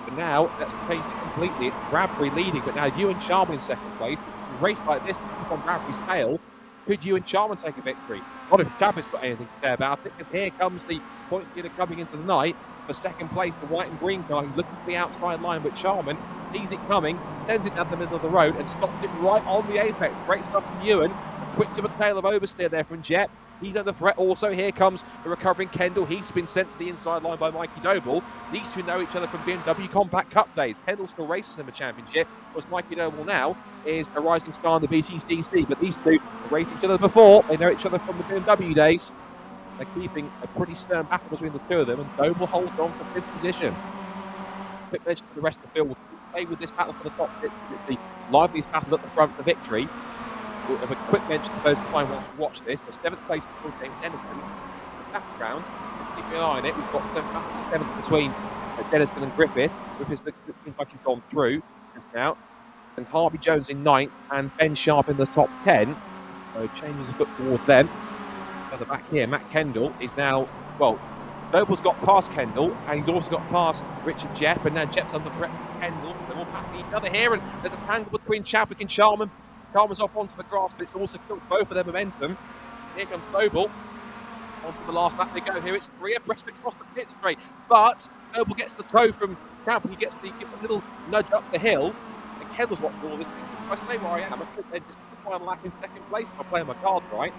But now, that's changed it completely. It's Bradbury leading, but now Ewan Charman in 2nd place. In a race like this, keep on Bradbury's tail. Could Ewan Charman take a victory? Not if Chadwick's got anything to say about it, because here comes the points leader coming into the night. For 2nd place, the white and green car. He's looking for the outside line, but Charman sees it coming, sends it down the middle of the road and stops it right on the apex. Great stuff from Ewan. A quick to the tail of oversteer there from Jet. He's under threat also. Here comes the recovering Kendall. He's been sent to the inside line by Mikey Noble. These two know each other from BMW Compact Cup days. Kendall still races in the championship, whereas Mikey Noble now is a rising star in the BTCC. But these two have raced each other before. They know each other from the BMW days. They're keeping a pretty stern battle between the two of them, and Noble holds on for 5th position. Quick mention for the rest of the field. We'll stay with this battle for the top 6. It's the liveliest battle at the front for victory. of a quick mention to those who want to watch this. The 7th place is called James Dennison. In the background, keep an eye on it. We've got 7th between Dennison and Griffith. Griffith seems like he's gone through just now. And Harvey Jones in 9th and Ben Sharp in the top 10. So changes of foot towards them. Further back here, Matt Kendall is now, well, Noble's got past Kendall, and he's also got past Richard Jepp, and now Jepp's under threat from Kendall. They're all back each other here, and there's a tangle between Chadwick and Sharman. Sharman's off onto the grass, but it's also killed both of their momentum. Here comes Noble. On to the last lap they go here. It's 3 abreast across the pit straight, but Noble gets the toe from Chadwick. He gets the little nudge up the hill, and Kendall's watching all this. If I stay where I am, I think they're just the final lap in 2nd place if I'm playing my cards right.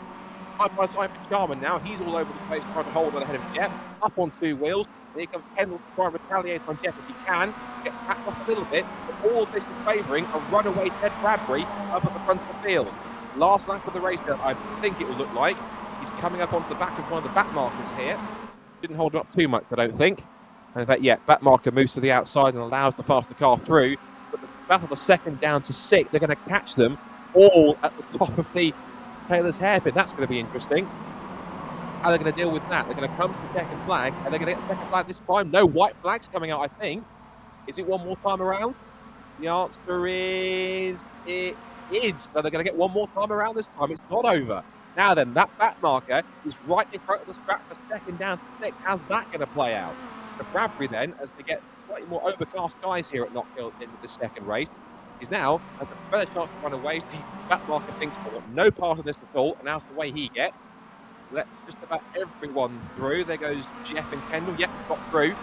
Side by side for Sharman now. He's all over the place trying to hold on ahead of Jeff. Up on 2 wheels. Here comes Kendall to try and retaliate on Jeff if he can. Get backed off a little bit. But all of this is favouring a runaway Ted Bradbury up at the front of the field. Last lap of the race, I think it will look like. He's coming up onto the back of one of the back markers here. Didn't hold him up too much, I don't think. And in fact, yeah, back marker moves to the outside and allows the faster car through. But the battle of the 2nd down to 6th, they're going to catch them all at the top of the Taylor's hairpin. That's going to be interesting. How they're going to deal with that? They're going to come to the 2nd flag. Are they going to get the 2nd flag this time? No white flags coming out, I think. Is it one more time around? The answer is it is. So they're going to get one more time around this time. It's not over. Now then, that back marker is right in front of the scrap for 2nd down to 6th. How's that going to play out? The Bradbury then, as they get slightly more overcast skies here at Knockhill into the 2nd race, is now has a better chance to run away. So the back marker thinks, I want no part of this at all, and that's the way he gets. Let's just about everyone through. There goes Jeff and Kendall. Yep, got through.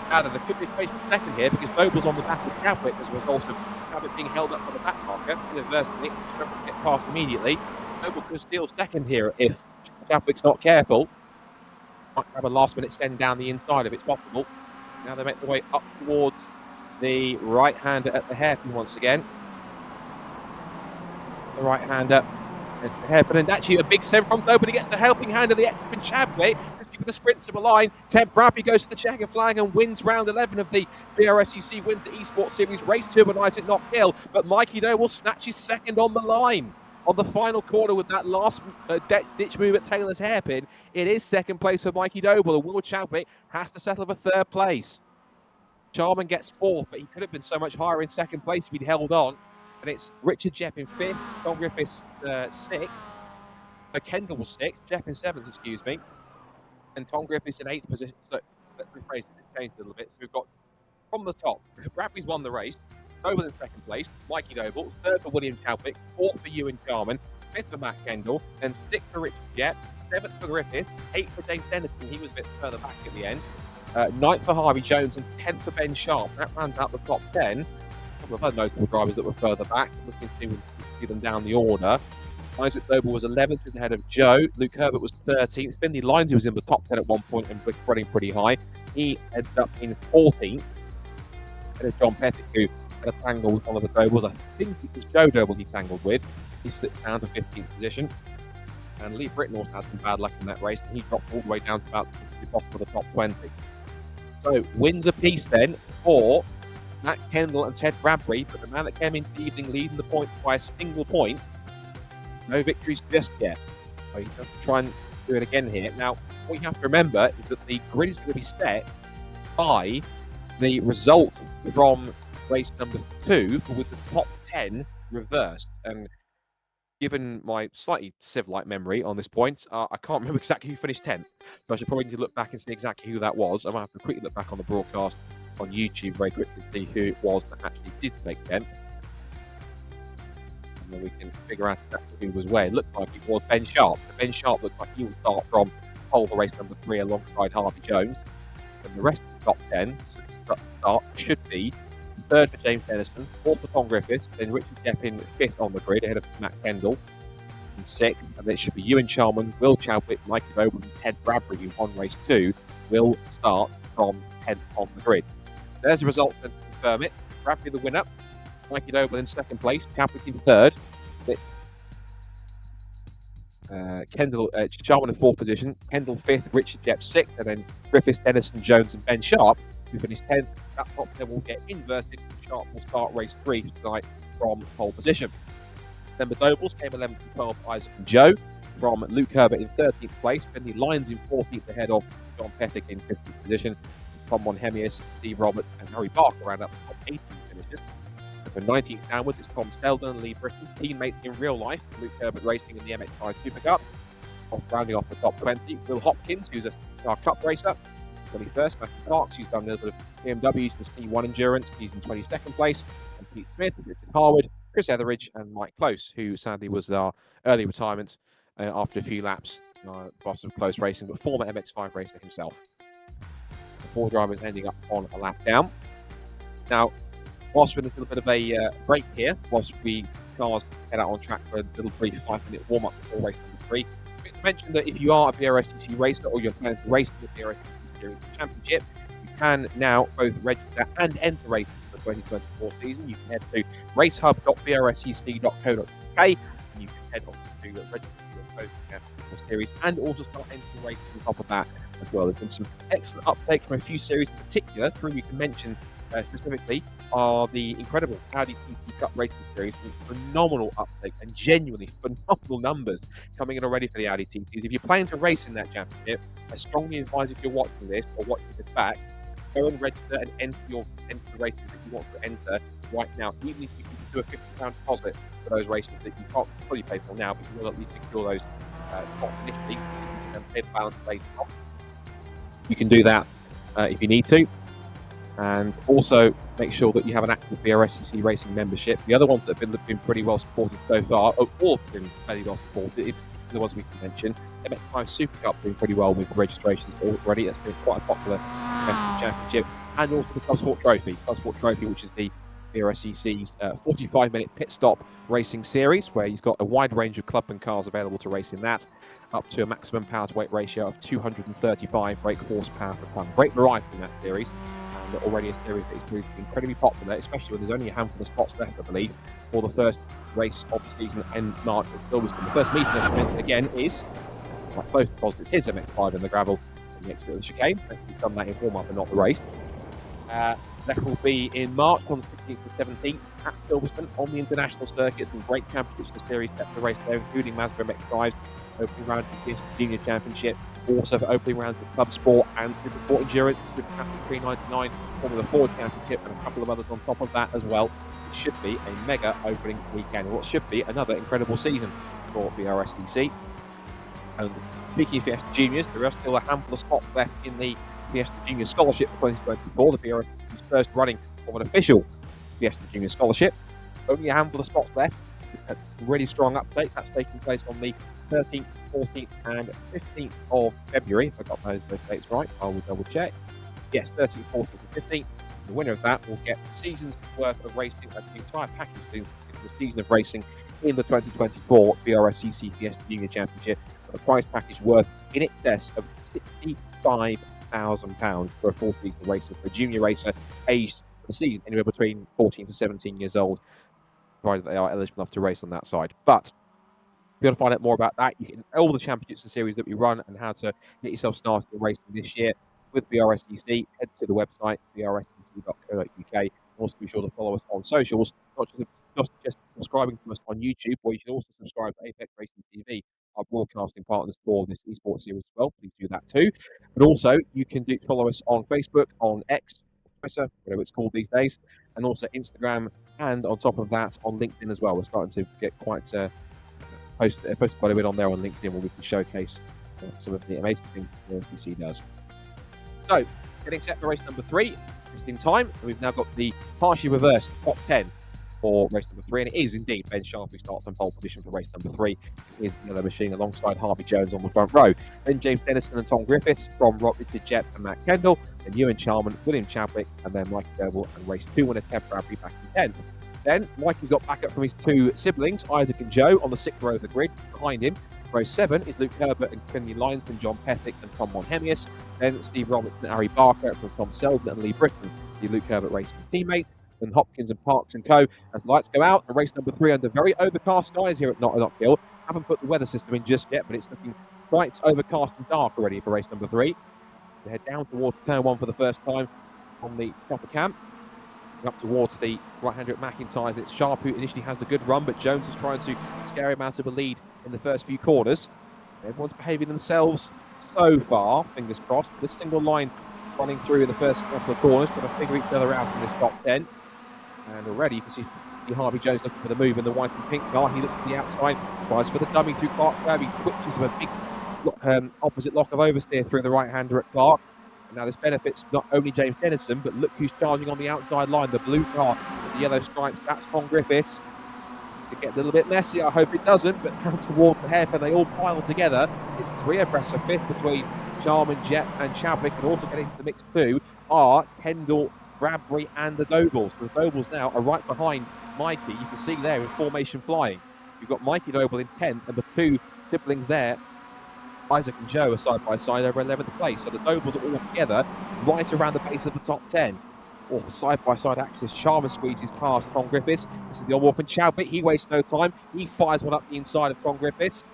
Now then, there could be a space for 2nd here because Noble's on the back of Chadwick as a result of Chadwick being held up by the back marker. Inadvertently, Chadwick get past immediately. Noble could steal 2nd here if Chadwick's not careful. Might have a last-minute send down the inside if it's possible. Now they make their way up towards the right-hander at the hairpin once again. The right-hander into the hairpin, and actually a big send from Noble. He gets the helping hand of the ex-pin Chadwick. Let's keep the sprint to the line. Ted Bradbury goes to the checkered flag and wins round 11 of the BRSCC Winter eSports Series race overnight at Knockhill. But Mikey Noble snatches 2nd on the line. On the final corner with that last ditch move at Taylor's hairpin, it is 2nd place for Mikey Noble, and Will Chadwick has to settle for 3rd place. Sharman gets 4th, but he could have been so much higher in 2nd place if he'd held on. And it's Richard Jepp in 5th, Tom Griffiths 6th, Kendall was 6th, Jepp in 7th, excuse me, and Tom Griffiths in 8th position. So let's rephrase it, it's changed a little bit. So we've got from the top, Bradbury's won the race, Noble in 2nd place, Mikey Noble, 3rd for William Chadwick, 4th for Ewan Sharman, 5th for Matt Kendall, and 6th for Richard Jepp, 7th for Griffith, 8th for James Dennison, he was a bit further back at the end, 9th for Harvey Jones, and 10th for Ben Sharp. That rounds out the top 10. A couple of other notable drivers that were further back, looking to see them down the order. Isaac Noble was 11th, was ahead of Joe. Luke Herbert was 13th. Finley Lyons, who was in the top 10 at one point and running pretty high, he ends up in 14th. Ahead of John Pettick, who had a tangle with one of the Nobles. I think it was Joe Noble he tangled with. He slipped down to 15th position. And Lee Britton also had some bad luck in that race, and he dropped all the way down to about the bottom of the top 20. So, wins apiece then for Matt Kendall and Ted Bradbury, but the man that came into the evening leading the points by a single point, no victories just yet. So you have to try and do it again here. Now, what you have to remember is that the grid is going to be set by the result from race number 2, with the top 10 reversed. And given my slightly sieve-like memory on this point, I can't remember exactly who finished 10th. So I should probably need to look back and see exactly who that was. I might have to quickly look back on the broadcast on YouTube very quickly to see who it was that actually did make 10th. And then we can figure out exactly who was where. It looks like it was Ben Sharp. So Ben Sharp looks like he will start from pole for race number 3 alongside Harvey Jones. And the rest of the top 10 start should be 3rd for James Dennison, 4th for Tom Griffiths, then Richard Jepp in 5th on the grid ahead of Matt Kendall in 6th, and then it should be Ewan Sharman, Will Chadwick, Mikey Noble, and Ted Bradbury, who on race 2 will start from 10th on the grid. There's the results to confirm it. Bradbury the winner, Mikey Noble in 2nd place, Chadwick in 3rd, Kendall, Sharman in 4th position, Kendall 5th, Richard Jepp 6th, and then Griffiths, Dennison, Jones, and Ben Sharp, who finished 10th. That top 10 will get inverted. Sharp will start race 3 tonight from pole position. Then the Nobles came 11th and 12th, Isaac and Joe, from Luke Herbert in 13th place, then the Lions in 14th ahead of John Pettick in 15th position, Tom Monhemius, Steve Roberts and Harry Barker round up the top 18 finishes. From 19th downwards, it's Tom Selden and Lee Britton, teammates in real life, Luke Herbert Racing in the MX5 Super Cup. Rounding off the top 20, Will Hopkins, who's a Star Cup racer, 21st. Matthew Parks, who's done a little bit of BMWs and C1 Endurance, he's in 22nd place. And Pete Smith, Richard Harwood, Chris Etheridge, and Mike Close, who sadly was our early retirement after a few laps, boss of close racing, but former MX5 racer himself. The 4 drivers ending up on a lap down. Now, whilst we're in this little bit of a break here, whilst we cars head out on track for a little brief 5-minute warm-up before race number 3, mention that if you are a BRSCC racer or you're planning to race the BRSCC Series Championship, you can now both register and enter races for the 2024 season. You can head to racehub.brscc.co.uk and you can head on to register for the series and also start entering races on top of that as well. There's been some excellent uptake from a few series in particular. 3 we can mention specifically are the incredible Audi TT Cup Racing Series, with phenomenal uptake and genuinely phenomenal numbers coming in already for the Audi TTs. If you're planning to race in that championship, I strongly advise, if you're watching this or watching this back, go and register and enter the races that you want to enter right now. Even if you can do a £50 deposit for those races that you can't fully pay for now, but you will at least secure those spots initially, you can pay the balance later on. You can do that if you need to. And also make sure that you have an active BRSCC racing membership. The other ones that have been pretty well supported so far, all have been fairly well supported, the ones we can mention. MX5 Super Cup doing pretty well with registrations already. That's been quite a popular championship. And also the Club Sport Trophy, which is the BRSCC's 45-minute pit stop racing series, where you've got a wide range of club and cars available to race in that, up to a maximum power to weight ratio of 235 brake horsepower per tonne. Great variety in that series. Already a series that is proved incredibly popular, especially when there's only a handful of spots left, I believe, for the first race of the season in March at Silverstone. The first meeting, I should mention again, is quite close to Positive's his MX5 in the gravel next to the chicane. We've done that in warm-up and not the race. That will be in March on the 16th and 17th at Silverstone on the international circuit. Some great championships in the series set for the race there, including Mazda MX5, opening round of the Junior Championship, also for opening rounds of Club Sport and Super Sport Endurance, Super Captain 399, Formula Ford Championship, and a couple of others on top of that as well. It should be a mega opening weekend, what should be another incredible season for BRSCC. And speaking of Fiesta Juniors, there are still a handful of spots left in the Fiesta Junior Scholarship for 2024, the BRSCC's first running of an official Fiesta Junior Scholarship. Only a handful of spots left. Some really strong update. That's taking place on the 13th, 14th and 15th of February. If I got those dates right, I will double check. Yes, 13th, 14th and 15th. The winner of that will get the season's worth of racing, the entire package to the season of racing in the 2024 BRSCC Fiesta Junior Championship, with a prize package worth in excess of £65,000 for a full season of racing for a junior racer aged for the season anywhere between 14 to 17 years old, provided they are eligible enough to race on that side. But if you want to find out more about that, you can all the championships and series that we run and how to get yourself started in racing this year with BRSCC, head to the website brscc.co.uk. Also be sure to follow us on socials, not just subscribing to us on YouTube, or you should also subscribe to Apex Racing TV, our broadcasting partners for this eSports series as well. Please do that too. But also you can follow us on Facebook, on X, Twitter, whatever it's called these days, and also Instagram, and on top of that on LinkedIn as well. We're starting to get quite post quite a bit on there on LinkedIn, where we can showcase some of the amazing things the BRSCC does. So, getting set for race number 3, just in time, and we've now got the partially reversed top 10 for race number 3, and it is indeed Ben Sharp who starts on pole position for race number 3. It is Yellow Machine alongside Harvey Jones on the front row. Then James Dennison and Tom Griffiths from Richard Jett and Matt Kendall, then Ewan Charman, William Chadwick, and then Mikey Goebel and race 2 winner Ted Bradbury back in 10th. Then Mikey's got backup from his 2 siblings, Isaac and Joe, on the 6th row of the grid. Behind him, row 7 is Luke Herbert and Kenny Linesman, John Pethick and Tom Monhemius. Then Steve Roberts and Harry Barker from Tom Selden and Lee Britton, the Luke Herbert Racing teammate. Then Hopkins and Parks and Co. as the lights go out. And race number 3 under very overcast skies here at Knockhill. Haven't put the weather system in just yet, but it's looking quite overcast and dark already for race number 3. They head down towards turn 1 for the first time on the proper camp. Up towards the right-hander at McIntyre. It's Sharp who initially has the good run, but Jones is trying to scare him out of a lead in the first few corners. Everyone's behaving themselves so far, fingers crossed. This single line running through in the first couple of corners, trying to figure each other out in this top 10. And already you can see Harvey Jones looking for the move in the white and pink car. He looks to the outside, tries for the dummy through Clark. Corby twitches with a big opposite lock of oversteer through the right-hander at Clark. And now this benefits not only James Dennison, but look who's charging on the outside line, the blue car with the yellow stripes. That's Con Griffiths. To get a little bit messy, I hope it doesn't, but down towards the hairpin, they all pile together. It's 3 abreast for 5th between Charman, Jet and Chadwick, and also getting into the mix too are Kendall, Bradbury and the Dobles. The Dobles now are right behind Mikey. You can see there in formation flying. You've got Mikey Doble in 10th and the 2 siblings there, Isaac and Joe, are side by side over 11th place. So the Dobles are all together right around the base of the top 10. Or side by side access. Charmer squeezes past Tom Griffiths. This is the on-walk and Chadwick. He wastes no time. He fires one up the inside of Tom Griffiths.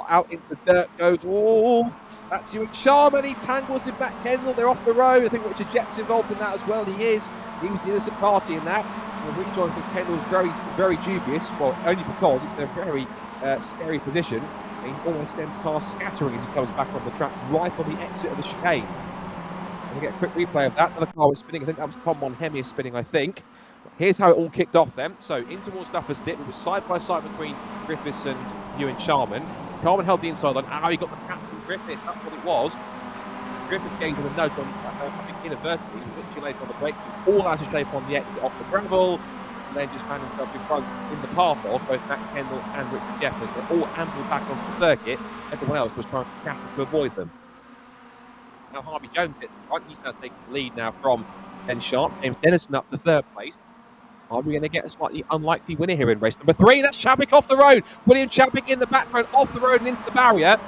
Out into the dirt goes. Oh, that's you and Charman. He tangles him back. Kendall, they're off the road. I think Richard Jett's involved in that as well. He is. He was the innocent party in that. The rejoin for Kendall is very, very dubious. Well, only because it's in a very scary position. He almost sends cars scattering as he comes back on the track right on the exit of the chicane. We get a quick replay of that. Another car was spinning. I think that was Tom Monhemi spinning, I think. Here's how it all kicked off then. So in towards Duffers Dip, it was side by side between Griffiths and Ewan Charman. Charman held the inside line. He got the cap from Griffiths. That's what it was. Griffiths gave him a nudge on, I think, inadvertently. He was too late on the brake. He was all out of shape on the exit off the gravel. And then just found himself in front in the path of both Matt Kendall and Richard Jeffers. They're all ambled back onto the circuit. Everyone else was trying to scatter to avoid them. Now Harvey Jones hit the front. He's now taking the lead now from Ben Sharp. James Dennison up to 3rd place. Are we going to get a slightly unlikely winner here in race number 3? That's Chadwick off the road. William Chadwick in the background, off the road and into the barrier.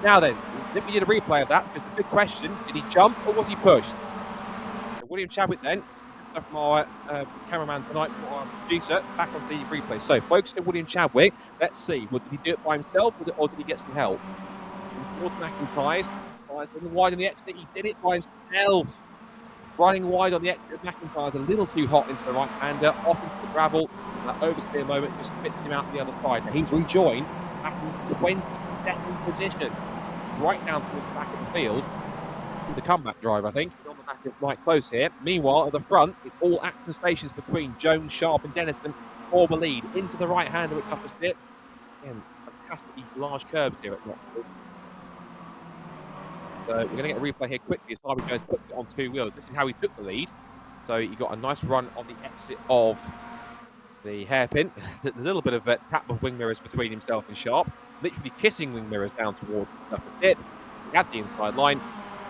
Now then, let me get a replay of that, because the big question, did he jump or was he pushed? So William Chadwick then, from our cameraman tonight, our producer, back onto the replay. So focusing on William Chadwick, let's see, did he do it by himself or did he get some help? Towards McIntyre. Running wide on the exit, he did it by himself. Running wide on the exit, McIntyre's a little too hot into the right-hander, off into the gravel, and that oversteer moment just spits him out the other side. Now he's rejoined back in 22nd position. It's right down towards the back of the field. The comeback drive, I think, on the back of right close here. Meanwhile, at the front, it's all action stations between Jones, Sharp and Dennison for the lead. Into the right-hander at Duffers Dip. Again, fantastic, these large curves here at Knockhill. So we're going to get a replay here quickly as Harvey Jones puts it on 2 wheels. This is how he took the lead. So he got a nice run on the exit of the hairpin. A little bit of a tap of wing mirrors between himself and Sharp. Literally kissing wing mirrors down towards the Dip. He had the inside line.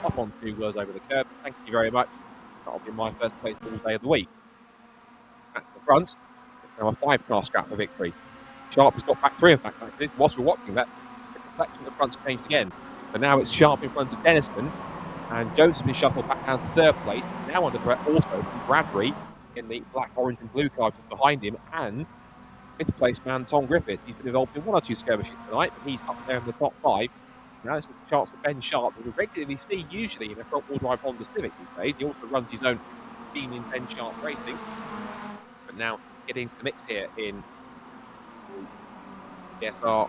Up on 2 wheels over the curb. Thank you very much. That'll be my first place all day of the week. At the front, it's now a 5-car scrap for victory. Sharp has got back 3 in fact. Whilst we're watching that, the complexion of the front's changed again. But now it's Sharp in front of Dennison, and Jones has been shuffled back down to 3rd place. Now under threat also from Bradbury in the black, orange and blue car just behind him, and 5th place man Tom Griffiths. He's been involved in 1 or 2 skirmishes tonight, but he's up there in the top 5. Now it's a chance for Ben Sharp, who we regularly see usually in a front-wheel drive Honda Civic these days. He also runs his own team in Ben Sharp Racing. But now getting into the mix here in the SR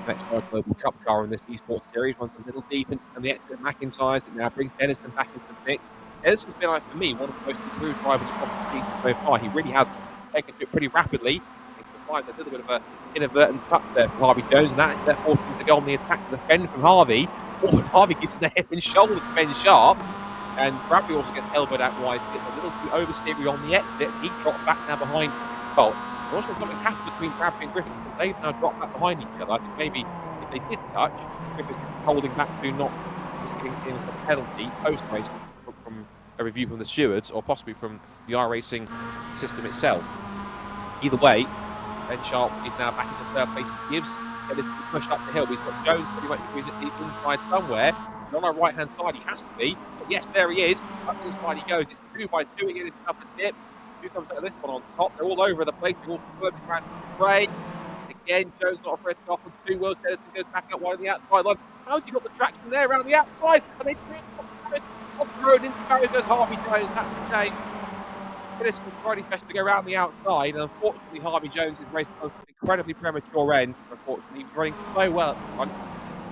Next Global Cup car in this eSports series. Runs a little deep into the exit of McIntyre's. It now brings Dennison back into the mix. Dennison's been, for me, one of the most improved drivers across the season so far. He really has taken to it pretty rapidly. A little bit of an inadvertent cut there from Harvey Jones, and that forced him to go on the attack to defend from Harvey. Oh, and Harvey gives the hip and shoulder to Ben Sharp, and Bradbury also gets elbowed out wide. Gets a little too oversteery on the exit. He dropped back now behind. Well, I'm not sure something happened between Bradbury and Griffith, because they've now dropped back behind each other. I think maybe if they did touch, Griffith was holding back to not just getting in as a penalty post-race from a review from the stewards, or possibly from the iRacing system itself. Either way, Ben Sharp is now back into 3rd place. He gives Dennis to push up the hill. He's got Jones pretty much to his inside somewhere. He's on our right-hand side, he has to be. But yes, there he is. Up to the side he goes. It's 2 by 2 again into Duffers Dip. Who comes out of this one on top? They're all over the place. They're all swerving around the fray. Again, Jones not afraid to go off on 2 wheels. Dennison goes back up wide on the outside line. How's he got the traction there around the outside? And they off the road into the barrier goes Harvey Jones. That's the shame. Dennison tried his best to go around the outside, and unfortunately, Harvey Jones's race was an incredibly premature end. Unfortunately, he was running so well at the front.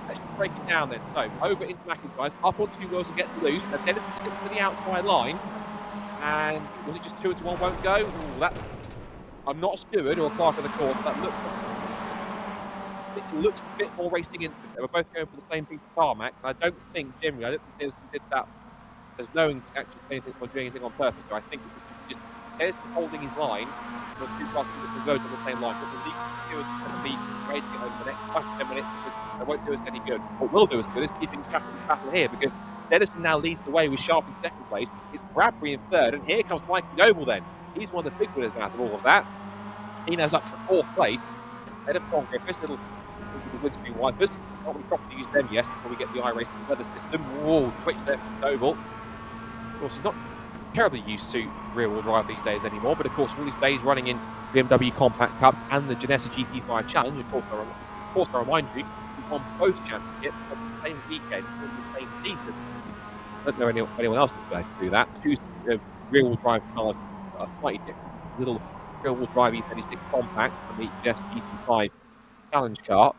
Let's just break it down then. So, over into McIntyre's, up on two wheels and gets loose. And Dennison skips to the outside line. And was it just 2 into 1 won't go? Ooh, that's... I'm not a steward or a clerk of the course, but it looks a bit more racing instant. They were both going for the same piece of tarmac, and I don't think Dennison did that. There's no actually anything or doing anything on purpose. So I think it was just Dennison holding his line. The two cars will converge on the same line, but the lead is going to be racing over the next 5 to 10 minutes because they won't do us any good. What will do us good is keeping track of the battle here because Dennison now leads the way with Sharp in second place. It's Bradbury in third, and here comes Mikey Noble then. He's one of the big winners out of all of that. He now's up to fourth place. Head of Tom Griffiths, little windscreen wipers. Not going to properly use them yet until we get the iRacing weather system. Whoa, twitch there from Noble. Of course, he's not terribly used to rear-wheel drive these days anymore, but of course, all these days running in BMW Compact Cup and the Genessa GT5 Challenge, of course, I remind you, we won both championships on the same weekend in the same season. I don't know anyone else that's going to do that. Two rear-wheel drive cars are slightly different. Little rear-wheel drive E36 Compact and the Genessa GT5 Challenge car.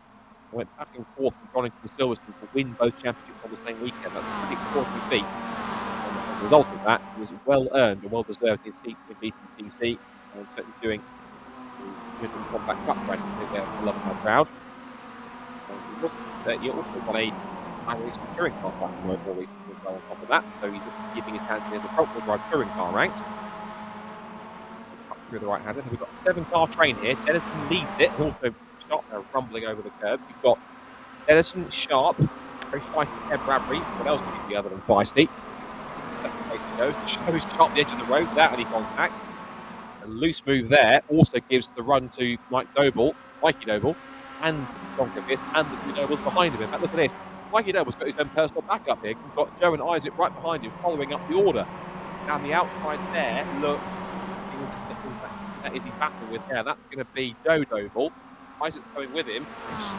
I went back and forth from Donington to Silverstone to win both championships on the same weekend. That's a pretty extraordinary feat. As a result of that, it was well earned and well deserved his seat in BTCC, and certainly doing the Compact Cup race. I think they're loving my crowd. He also won a iRacing touring car class more recently as well on top of that, so he's just keeping his hands in the front-wheel drive touring car ranks. Up through the right-hander, we've got a 7-car train here. Dennison leads it, and also Sharp now rumbling over the curb. You've got Dennison, Sharp, very feisty Ted Bradbury. What else could he be other than feisty? Second place he goes, shows Sharp the edge of the road without any contact. A loose move there also gives the run to Mikey Noble, and John Griffiths, and the two Nobles behind him. In fact, look at this. Mikey Noble's got his own personal backup here. He's got Joe and Isaac right behind him, following up the order. Down the outside there, look, that is he's battling with there. That's going to be Joe Noble. Isaac's going with him.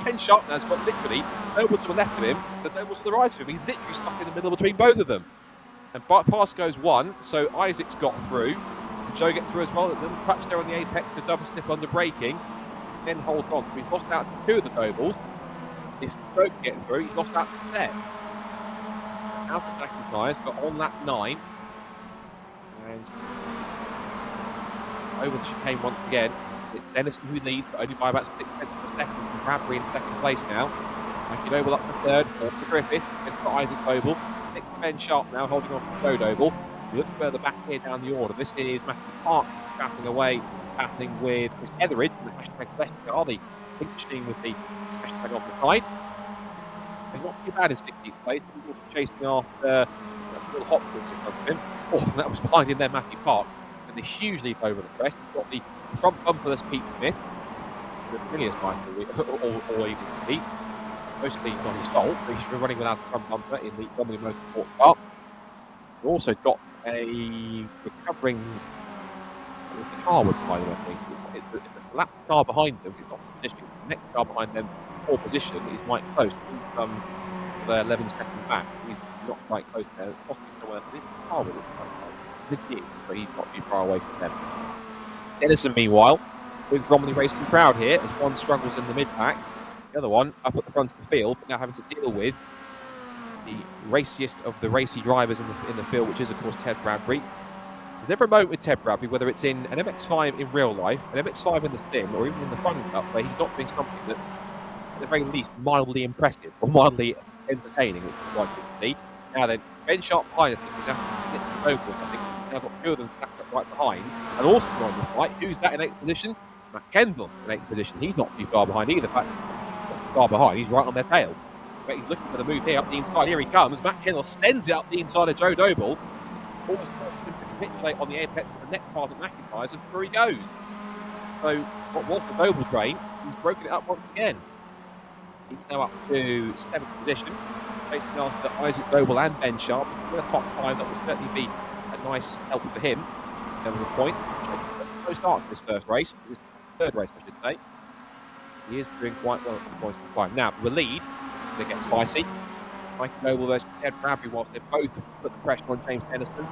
Ken Sharp now's got literally Noble to the left of him, the Noble to the right of him. He's literally stuck in the middle between both of them. And bypass goes one, so Isaac's got through. And Joe gets through as well. A little touch there on the apex, the double snip under braking. Then holds on. So he's lost out to two of the Nobles. If Stroke getting through, he's lost out to there. Out of McIntyre's, but on lap 9. And over the chicane once again. It's Dennison who leads, but only by about 6 tenths of a second. And Bradbury in second place now. Mikey Noble up to third, fourth to Griffith, then for Isaac Noble. Next to Ben Sharp now, holding on to Joe Noble. You look further back here down the order. This is Matthew Park scrapping away, battling with Chris Etheridge and the hashtag Flesh the pink machine with the hashtag on the side. They're not too bad in 16th place. He's also chasing after Will Hopkins in front of him. Oh, that was behind him there, Matthew Park. And the huge leap over the crest. He's got the front bumperless Pete Smith. The familiar all evening to Pete. Mostly not his fault, but he's running without the front bumper in the Dominic Motorsport car. We've also got a recovering car behind them, I think. It's a lap car behind them. It's not positioning. The next car behind them, pole position, is Mike Close. He's 11 seconds back. He's not quite close there. It's possibly somewhere. I think the car with it. It is, but he's not too far away from them. Dennison, meanwhile, with Bromley Racing crowd here, as one struggles in the mid-pack. The other one up at the front of the field, but now having to deal with the raciest of the racy drivers in the field, which is, of course, Ted Bradbury. There's never a moment with Ted Bradbury, whether it's in an MX-5 in real life, an MX-5 in the sim, or even in the Fun Cup, where he's not doing something that's, at the very least, mildly impressive or mildly entertaining, which is quite good to see. Now then, Ben Sharp behind, I think, is now focused. I think now got two of them stacked up right behind, and also on the fight. Who's that in 8th position? Matt Kendall in 8th position. He's not too far behind either. In fact, not far behind. He's right on their tail. But he's looking for the move here up the inside. Here he comes. Matt Kendall sends it up the inside of Joe Noble. Almost forced him to capitulate on the apex with the neck cars at McIntyre's, and through he goes. So, what was the Noble train? He's broken it up once again. He's now up to 7th position. Facing after Isaac Noble and Ben Sharp. In a top 5, that would certainly be a nice help for him. There was a point. So starts this first race. This third race, I should say. He is doing quite well at this point in time. Now, for the lead, they get spicy. Mikey Noble versus Ted Bradbury, whilst they both put the pressure on James Dennison.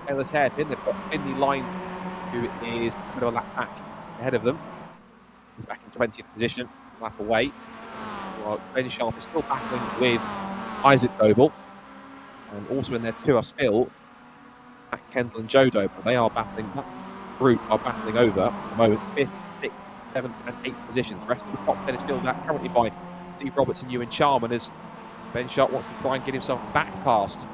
Taylor's hairpin. They've got Finley Lines, who is a bit of a lap back ahead of them. He's back in 20th position, lap away. While Ben Sharp is still battling with Isaac Doble. And also in there too are still Matt Kendall and Joe Doble. They are battling, that group are battling over at the moment 5th, 6th, 7th and 8th positions. The rest of the top 10 is filled out currently by Steve Roberts and Ewan Charman as Ben Sharp wants to try and get himself back past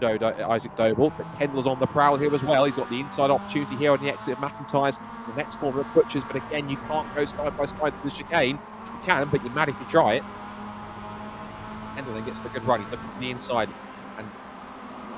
Isaac Doble, but Kendall's on the prowl here as well. He's got the inside opportunity here on the exit of McIntyre's, the next corner of Butchers, but again, you can't go side by side to the chicane. You can, but you're mad if you try it. Kendall then gets the good run. He's looking to the inside and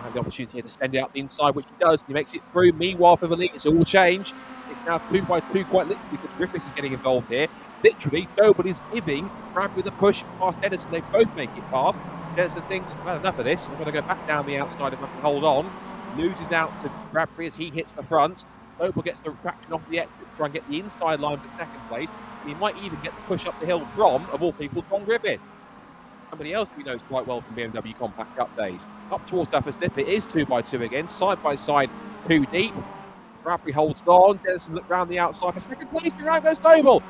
have the opportunity here to send it out the inside, which he does. He makes it through. Meanwhile, for the lead, it's all changed. It's now 2 by 2 quite literally because Griffiths is getting involved here. Literally, Doble is giving Bradbury the push past Dennison. They both make it past. Dennison thinks, well, enough of this. I'm going to go back down the outside if I can hold on. Loses out to Bradbury as he hits the front. Doble gets the traction off the exit to try and get the inside line for second place. And he might even get the push up the hill from, of all people, John Griffith. Somebody else we know quite well from BMW Compact Cup days. Up towards Duffus Dip, it is 2 by 2 again, side by side, 2 deep. Bradbury holds on. Dennison look round the outside for second place. Around goes Doble.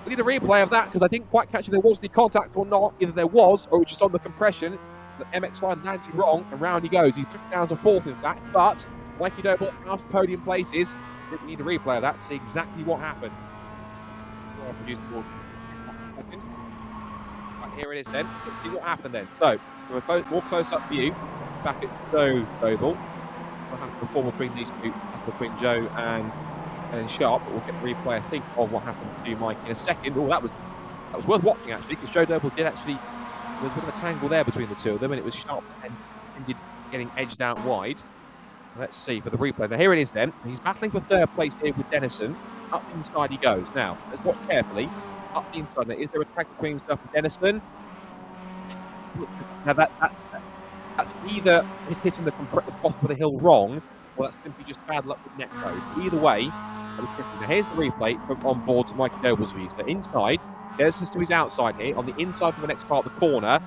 We need a replay of that because I didn't quite catch if there was the contact or not. Either there was or it was just on the compression. The MX-5 landed wrong and round he goes. He's took down to 4th, in fact, but like you don't put out of podium places, we need a replay of that to see exactly what happened. Right, here it is then. Let's see what happened then. So, from a more close-up view, back at Joe Doble. What happened before between these two, between Joe and Sharp, but we'll get the replay, I think, of what happened to Mike in a second. Oh, that was worth watching, actually, because Joe Doble did actually, there was a bit of a tangle there between the two of them, and it was Sharp and ended getting edged out wide. Let's see for the replay. Now, here it is then. He's battling for 3rd place here with Dennison. Up inside he goes. Now, let's watch carefully. Up the inside there. Is there a tag between himself and Dennison? Now, that's either he's hitting the bottom of the hill wrong, or that's simply just bad luck with net code. Either way, now here's the replay from on board to Mikey Doble's view. So inside, Dennison's to his outside here. On the inside from the next part of the corner,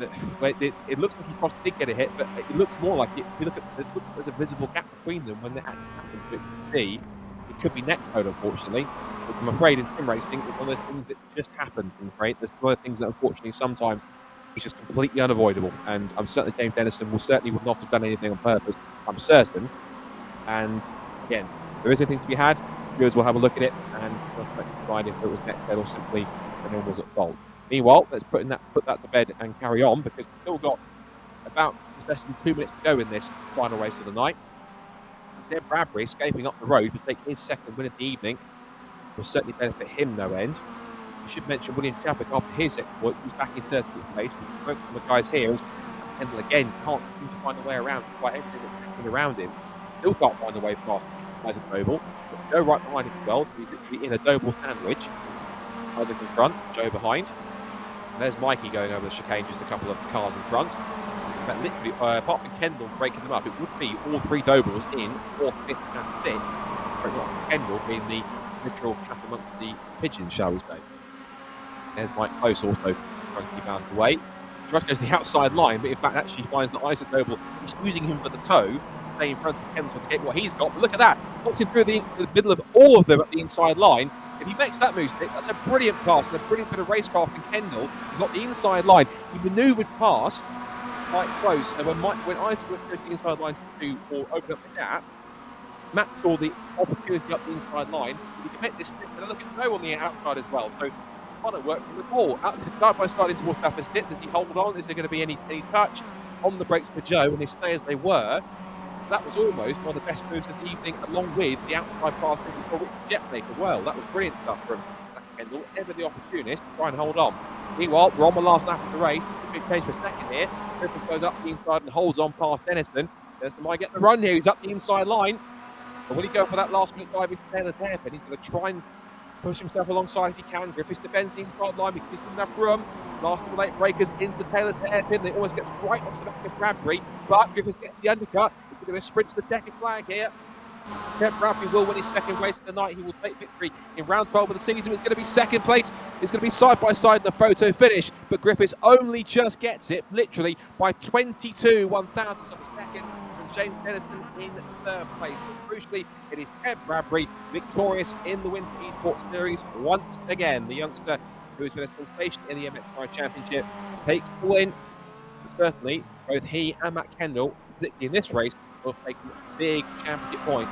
it looks like he possibly did get a hit, but it looks more like if you look at it, looks like there's a visible gap between them when that happened. It could be net code, unfortunately. But I'm afraid in sim racing, it's one of those things that just happens. I'm afraid there's one of the things that unfortunately sometimes is just completely unavoidable. And I'm certain James Dennison would not have done anything on purpose. I'm certain. And again, there is anything to be had. Stewards will have a look at it and decide if it was net code or simply anyone was at fault. Meanwhile, let's put that to bed and carry on because we've still got about just less than 2 minutes to go in this final race of the night. Ted Bradbury escaping up the road to take his second win of the evening will certainly benefit him no end. We should mention William Chappick after his exploit. He's back in 30th place. But both of the guys here, as Kendall again can't seem to find a way around despite everything that's happening around him. Still can't find a way past Isaac Doble. Joe right behind him as well. He's literally in a Doble sandwich. Isaac in front, Joe behind. And there's Mikey going over the chicane, just a couple of cars in front. But literally, apart from Kendall breaking them up, it would be all 3 Dobles in 4th, 5th, and 6th. Kendall being the literal cat amongst the pigeons, shall we say. There's Mike Close also trying to keep out of the way. Tries to go to the outside line, but in fact actually finds that Isaac Doble is using him for the toe to stay in front of Kendall to get what he's got. But look at that. It's knocked him through the middle of all of them at the inside line. If he makes that move stick, that's a brilliant pass and a brilliant bit of racecraft from Kendall. He's got the inside line. He manoeuvred past quite close, and when Isaac went to the inside line to open up the gap, Matt saw the opportunity up the inside line. He can make this stick, and look at Joe on the outside as well. So fun at work from the ball. Start by starting towards Duffus Dip. Does he hold on? Is there going to be any touch on the brakes for Joe? And they stay as they were. That was almost one of the best moves of the evening, along with the outside pass that we saw with jet make as well. That was brilliant stuff from Kendall. Ever the opportunist to try and hold on. Meanwhile, we're on the last lap of the race. Big change for a second here. Griffiths goes up the inside and holds on past Dennison. Dennison might get the run here. He's up the inside line. But will he go for that last minute dive into Taylor's hairpin? He's going to try and push himself alongside if he can. Griffiths defends the inside line because he doesn't have room. Last of the late breakers into Taylor's hairpin. They almost get right off the back of Bradbury. But Griffiths gets the undercut. He's going to sprint to the checkered flag here. Ted Bradbury will win his second race of the night. He will take victory in round 12 of the season. It's going to be second place. It's going to be side by side in the photo finish. But Griffiths only just gets it, literally, by 22 1/1000ths of a second from James Dennison in third place. But crucially, it is Ted Bradbury victorious in the Winter Esports Series once again. The youngster who has been a sensation in the MXI Championship takes the win. And certainly, both he and Matt Kendall, particularly in this race, will have taken big championship points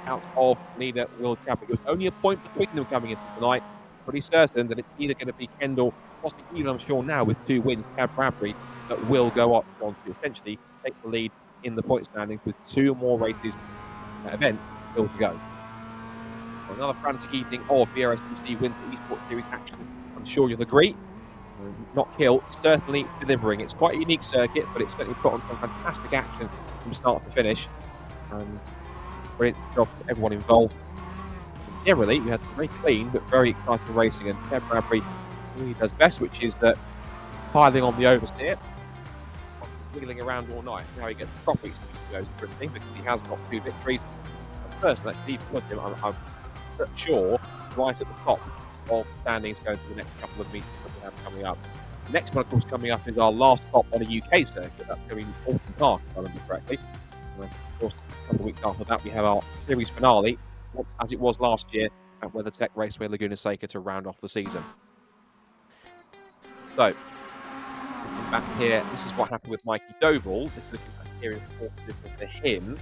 out of leader Will Chadwick. It was only a point between them coming into tonight. Pretty certain that it's either going to be Kendall, possibly even I'm sure now with 2 wins, Ted Bradbury, that will go up on to essentially take the lead in the point standings with 2 more races events still to go. Another frantic evening of BRSCC Winter Esports Series action. I'm sure you'll agree. Knockhill certainly delivering. It's quite a unique circuit, but it's certainly put on some fantastic action from start to finish. Brilliant job from everyone involved. And generally, we had some very clean but very exciting racing, and Ted Bradbury really does best, which is piling on the oversteer, wiggling around all night. Now he gets the proper excuse to go sprinting because he has got 2 victories. And first, let's put him, I'm sure, right at the top of the standings going to the next couple of meetings that we have coming up. The next one, of course, coming up is our last stop on a UK circuit. That's going to be Alton Park, if I remember correctly. And of course, a couple of weeks after that, we have our series finale, as it was last year, at WeatherTech Raceway Laguna Seca to round off the season. So, looking back here, this is what happened with Mikey Doval. This is looking back here in fourth position for him.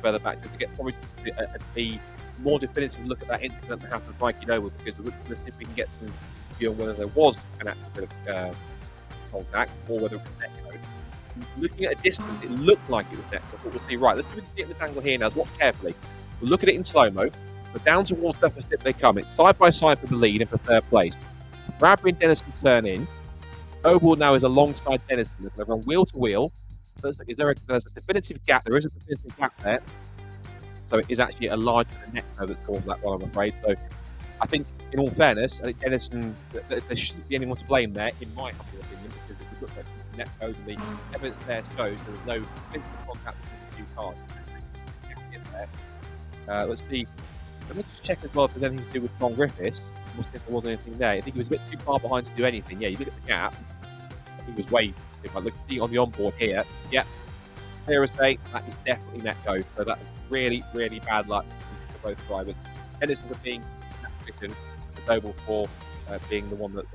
Further back to get probably a more definitive look at that incident that happened with Mikey Doval, because we're going to see if we can get some view on whether there was an actual contact or whether it was neck code. Looking at a distance, it looked like it was neck code. We'll see. Right, let's see if we can see it in this angle here now. Watch carefully. We'll look at it in slow-mo. So down towards Surface Dip they come. It's side by side for the lead and for third place. Bradbury and Dennison turn in. Oval now is alongside Dennison. They're going to run wheel to wheel. There's a definitive gap. There is a definitive gap there. So it is actually a larger net code that's caused that one, I'm afraid. So I think, in all fairness, I think Dennison, there shouldn't be anyone to blame there, in my humble opinion, because if we look at the net code and the evidence there shows there was no physical contact between the 2 cars. Let's see. Let me just check as well if there's anything to do with Tom Griffiths. We'll see if there was anything there. I think he was a bit too far behind to do anything. Yeah, you look at the gap. I think he was way. If I look at see on the onboard here, yeah, clear as day, that is definitely net code. So that's really, really bad luck for both drivers. Dennison for being in that position, and Doval for being the one that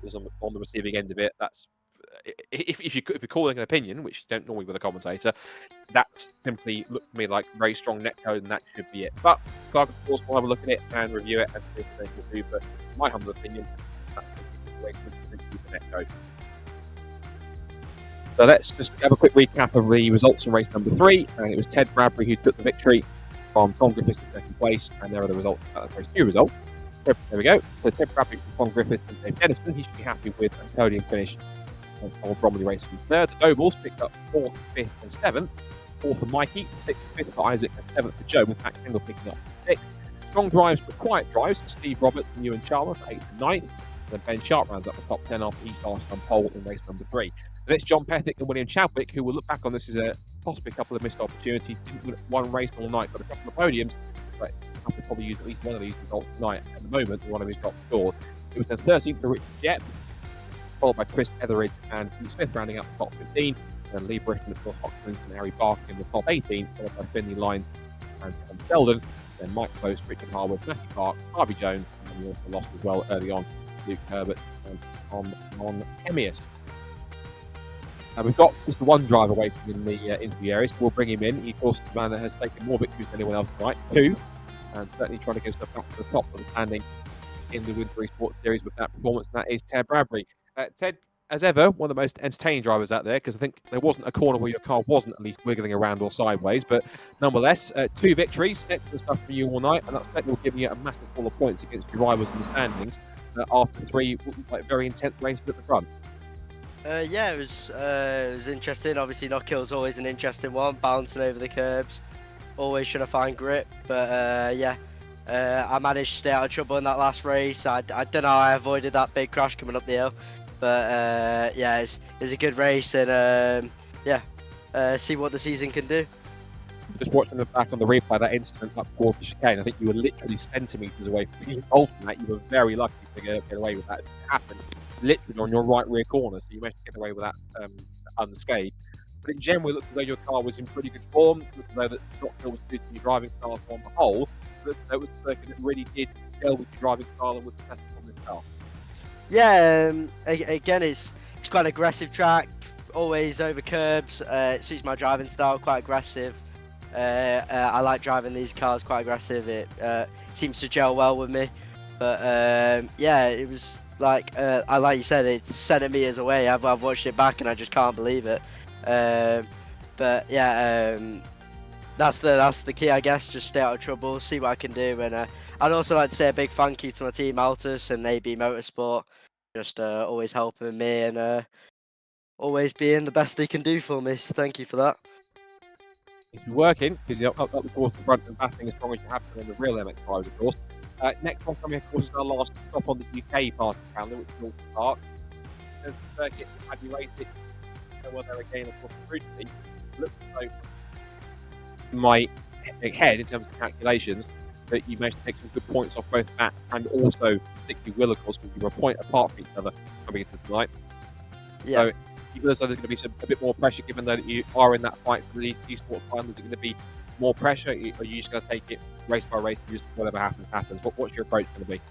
was on the receiving end of it. That's if you're calling an opinion, which you don't normally with a commentator, that's simply looked to me like very strong net code, and that should be it. But Clark, of course, will have a look at it and review it and see if they can do. But in my humble opinion, that's the way to net code. So let's just have a quick recap of the results from race number 3. And it was Ted Bradbury who took the victory from Tom Griffiths in second place. And there are the results. Race 2 result. There we go. So Ted Bradbury from Tom Griffiths and Dave Dennison. He should be happy with a podium finish on Bromley racing third. The Dobals picked up 4th, 5th, and 7th. 4th for Mikey, 6th, 5th for Isaac, and 7th for Joe, with Matt Kendall picking up 6th. Strong drives, but quiet drives for Steve Roberts and Ewan Chalmer for 8th and 9th. And then Ben Sharp rounds up the top 10 after he started on pole in race number 3. And it's John Pethick and William Chadwick, who will look back on this as possibly a couple of missed opportunities. Didn't win one race all night, but a couple of podiums. But I could probably use at least one of these results tonight. At the moment, one of his top scores. It was the 13th for Richard Jett, followed by Chris Etheridge and Pete Smith rounding up the top 15. And Lee Britton, Phil Hopkins, and Harry Barker in the top 18, followed by Finley Lyons and Tom Selden. Then Mike Close, Richard Harwood, Matthew Clark, Harvey Jones, and we also lost as well early on Luke Herbert and Tom Mon-Emius. We've got just the one driver waiting in the interview area, so we'll bring him in. He, of course, the man that has taken more victories than anyone else tonight, 2, and certainly trying to get himself back to the top of the standing in the Winter Esports Series with that performance, and that is Ted Bradbury. Ted, as ever, one of the most entertaining drivers out there, because I think there wasn't a corner where your car wasn't at least wiggling around or sideways, but nonetheless, 2 victories, excellent stuff for you all night, and that's certainly giving you a massive haul of points against your rivals in the standings after 3 very intense races at the front. Yeah, it was interesting. Obviously, Knockhill's always an interesting one, bouncing over the curbs, always trying to find grip. But yeah, I managed to stay out of trouble in that last race. I don't know how I avoided that big crash coming up the hill, but yeah, it's a good race, and yeah, see what the season can do. just watching the back on the replay, that incident up towards the chicane, I think you were literally centimetres away from being involved in that. You were very lucky to get away with that. It happened literally on your right rear corner, so you managed to get away with that unscathed. But in general, it looked as though your car was in pretty good form. It looked as though that Knockhill was good to your driving style on the whole. But it was a circuit that really did gel with your driving style and was successful on this car. Yeah, again, it's quite an aggressive track, always over curbs. It suits my driving style, quite aggressive. I like driving these cars quite aggressive. It seems to gel well with me. But yeah, it was like you said, it's centimeters away. I've watched it back and I just can't believe it. But yeah, that's the key, I guess. Just stay out of trouble, see what I can do, and I'd also like to say a big thank you to my team Altus and AB Motorsport, just always helping me and always being the best they can do for me. So thank you for that. It's working because you're up the course, the front and battling as strong as you have to on the real MX-5s, of course. Next one coming, of course, is our last stop on the UK part of the calendar, which is Norton Park. There's the circuit that had you race it, well, there again, of course, originally. It looks as though my head, in terms of calculations, that you managed to take some good points off both Matt and also particularly Will, of course, because you were a point apart from each other coming into tonight. Yeah. So you feel as though there's going to be a bit more pressure, given that you are in that fight for the eSports final. Is it going to be more pressure, or are you just going to take it race by race and just whatever happens? What's your approach going to be?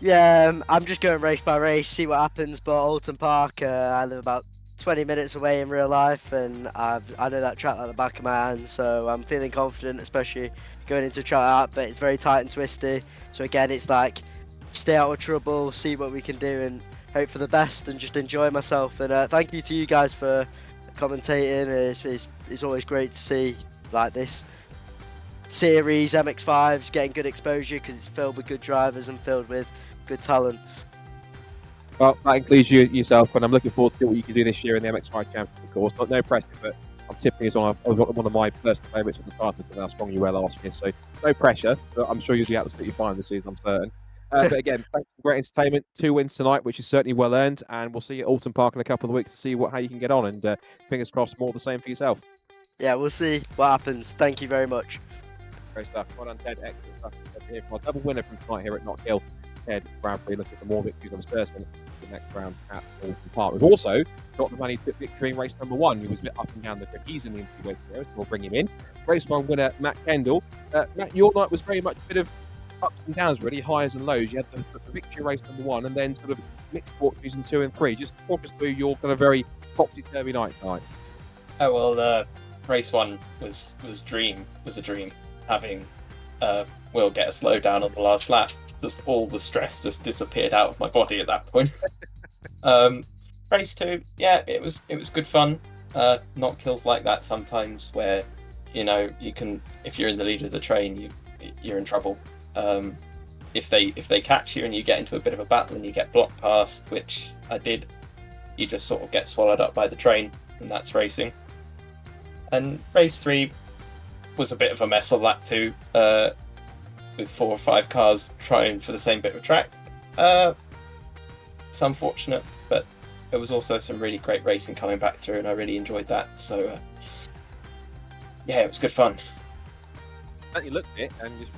Yeah, I'm just going race by race, see what happens. But Alton Park, I live about 20 minutes away in real life, and I know that track like the back of my hand, so I'm feeling confident, especially going into a track like that. But it's very tight and twisty, so again, it's like stay out of trouble, see what we can do, and hope for the best, and just enjoy myself. And thank you to you guys for commentating. It's always great to see like this series MX-5s getting good exposure, because it's filled with good drivers and filled with good talent. Well, that includes you yourself, and I'm looking forward to see what you can do this year in the MX-5 Championship, of course. No pressure, but I'm tipping it's one of my personal favourites of the past, because how strong you were last year. So no pressure, but I'm sure you'll be absolutely fine this season, I'm certain. But again, thanks for great entertainment. 2 wins tonight, which is certainly well earned, and we'll see you at Alton Park in a couple of weeks to see how you can get on, and fingers crossed more of the same for yourself. Yeah, we'll see what happens. Thank you very much. Great stuff. Well done, Ted. Excellent stuff. Here for our double winner from tonight here at Knockhill. Ted Grand Prix looking for more victories, I'm certain, for the next round at Alton Park. We've also got the man who took victory in race number 1. He was a bit up and down the grid. He's in the interview waiting there, so we'll bring him in. Race 1 winner, Matt Kendall. Matt, your night was very much a bit of ups and downs, really, highs and lows. You had the victory race number 1, and then sort of mixed fortunes in 2 and 3. Just talk us through your kind of very topsy-turvy night tonight. Oh well, race 1 was a dream. Having Will get a slowdown on the last lap, just all the stress just disappeared out of my body at that point. Race 2, yeah, it was good fun. Knockhills like that sometimes, where you can, if you're in the lead of the train, you're in trouble. If they catch you and you get into a bit of a battle and you get blocked past, which I did, you just sort of get swallowed up by the train, and that's racing. And race 3 was a bit of a mess on lap 2, with 4 or 5 cars trying for the same bit of track. It's unfortunate, but there was also some really great racing coming back through, and I really enjoyed that. So yeah, it was good fun. You looked at it, and just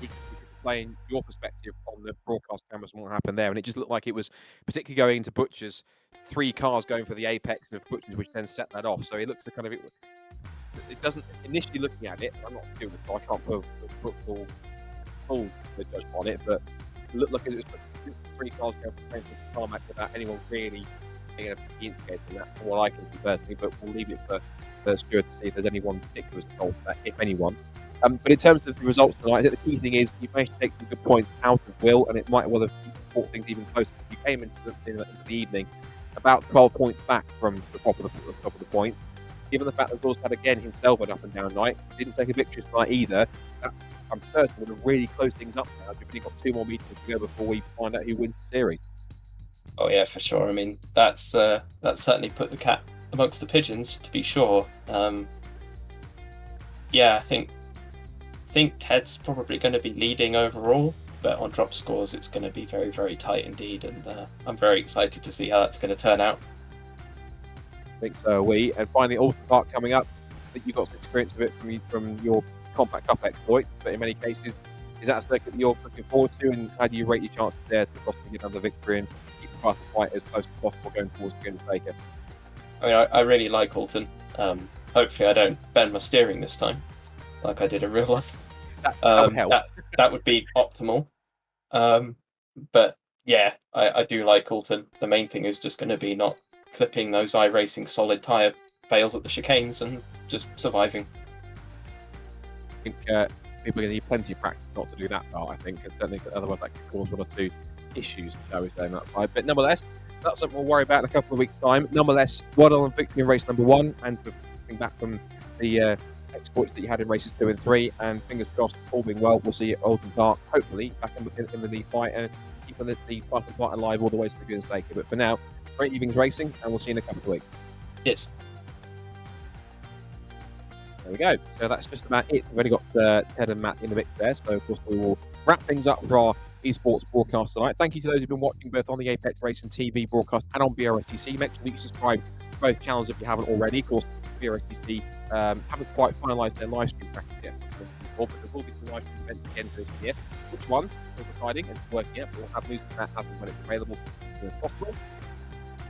playing your perspective on the broadcast cameras and what happened there, and it just looked like it was particularly going into Butcher's, 3 cars going for the apex of Butcher's, which then set that off. So it looks kind of it doesn't, initially looking at it, I'm not doing it, so I can't put full judgment on it, but it looked like it was 3 cars going for the tarmac without anyone really being able to indicate that, from what I can see personally. But we'll leave it for Stuart to see if there's anyone particular involved in that, if anyone. But in terms of the results tonight, I think the key thing is you managed to take some good points out of Will, and it might well have brought things even closer. You came into the evening about 12 points back from the top of the points. Given the fact that Will's had again himself an up and down night, didn't take a victory tonight either. I'm certain we're going to really close things up now. We've only got 2 more meetings to go before we find out who wins the series. Oh yeah, for sure. I mean, that's certainly put the cat amongst the pigeons, to be sure. Yeah, I think Ted's probably going to be leading overall, but on drop scores it's going to be very, very tight indeed, and I'm very excited to see how that's going to turn out. I think so are we. And finally, Alton Park coming up. I think you got some experience of it from your compact cup exploits, but in many cases, is that a circuit that you're looking forward to, and how do you rate your chances there to possibly get another victory and keep the title fight as close as possible going towards the Undertaker? I mean, I really like Alton. Hopefully, I don't bend my steering this time, like I did in real life. That would help. That would be optimal. But yeah, I do like Alton. The main thing is just going to be not clipping those iRacing solid tyre fails at the chicanes and just surviving. I think people are going to need plenty of practice not to do that part, I think, because certainly otherwise that could cause one or two issues, shall we say, on that side. But nonetheless, that's something we'll worry about in a couple of weeks' time. Nonetheless, well done on victory in race number 1, and for coming back from the exploits that you had in races 2 and 3, and fingers crossed, all being well, we'll see you at Alton Park, hopefully, back in the lead fight, and keeping the title fight alive all the way to the good stake. But for now, great evenings racing, and we'll see you in a couple of weeks. Yes. There we go. So that's just about it. We've only got Ted and Matt in the mix there. So, of course, we will wrap things up for our eSports broadcast tonight. Thank you to those who've been watching both on the Apex Racing TV broadcast and on BRSCC. Make sure that you subscribe to both channels if you haven't already. Of course, BRSCC haven't quite finalised their live stream package yet. But there will be some live stream events again this year. Which one? We're deciding and working out. We'll have news on that as and when it's available as soon as possible.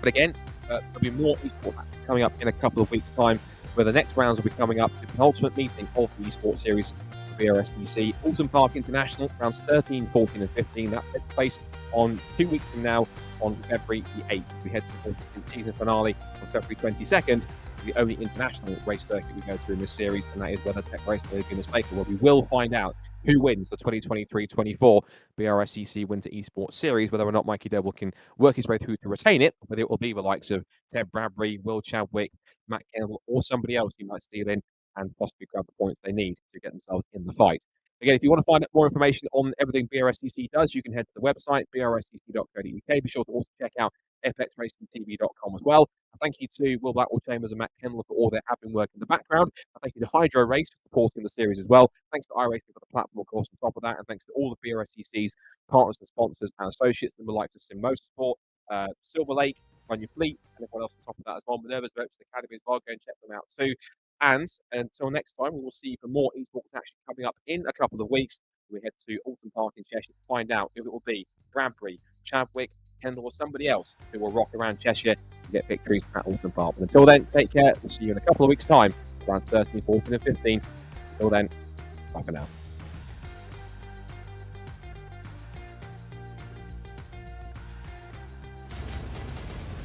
But again, there'll be more eSports action coming up in a couple of weeks' time, where the next rounds will be coming up to the penultimate meeting of the eSports series for BRSCC. Alton Park International, rounds 13, 14 and 15. That takes place on 2 weeks from now on February the 8th. We head to the season finale on February 22nd, the only international race circuit we go to in this series, and that is whether Tech Raceway is going to stake, where we will find out who wins the 2023-24 BRSCC Winter Esports Series, whether or not Mikey Devil can work his way through to retain it, whether it will be the likes of Ted Bradbury, Will Chadwick, Matt Campbell, or somebody else who might steal in and possibly grab the points they need to get themselves in the fight. Again, if you want to find out more information on everything BRSCC does, you can head to the website, brscc.co.uk. Be sure to also check out fxracingtv.com as well. Thank you to Will Blackwell Chambers and Matt Kendall for all their admin work in the background. Thank you to Hydro Race for supporting the series as well. Thanks to iRacing for the platform, of course, on top of that. And thanks to all the BRSCC's partners and sponsors and associates, and the likes of Sim Motorsport, Silver Lake, Run Your Fleet, and everyone else on top of that as well. Minerva's Virtual Academy as well. Go and check them out too. And until next time, we will see you for more eSports action coming up in a couple of weeks. We head to Alton Park in Cheshire to find out if it will be Bradbury, Chadwick, Kendall, or somebody else who will rock around Cheshire to get victories at Alton Park. But until then, take care. We'll see you in a couple of weeks' time, around 13, 14, and 15. Until then, bye for now.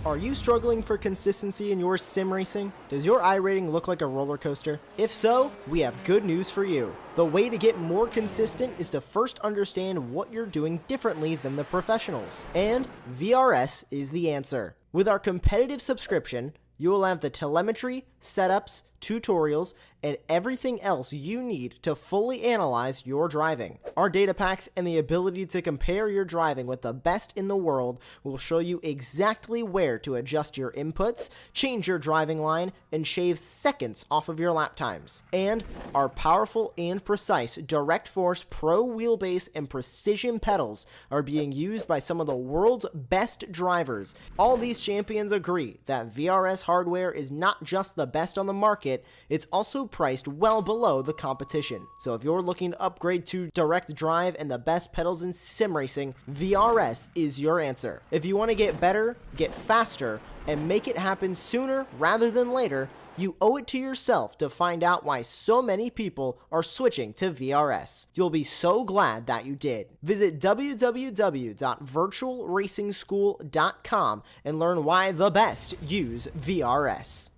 Are you struggling for consistency in your sim racing? Does your iRating look like a roller coaster? If so, we have good news for you. The way to get more consistent is to first understand what you're doing differently than the professionals. And VRS is the answer. With our competitive subscription, you will have the telemetry, setups, tutorials, and everything else you need to fully analyze your driving. Our data packs and the ability to compare your driving with the best in the world will show you exactly where to adjust your inputs, change your driving line, and shave seconds off of your lap times. And our powerful and precise Direct Force Pro wheelbase and precision pedals are being used by some of the world's best drivers. All these champions agree that VRS hardware is not just the best on the market, it's also priced well below the competition. So if you're looking to upgrade to direct drive and the best pedals in sim racing, VRS is your answer. If you want to get better, get faster, and make it happen sooner rather than later, you owe it to yourself to find out why so many people are switching to VRS. You'll be so glad that you did. Visit www.virtualracingschool.com and learn why the best use VRS.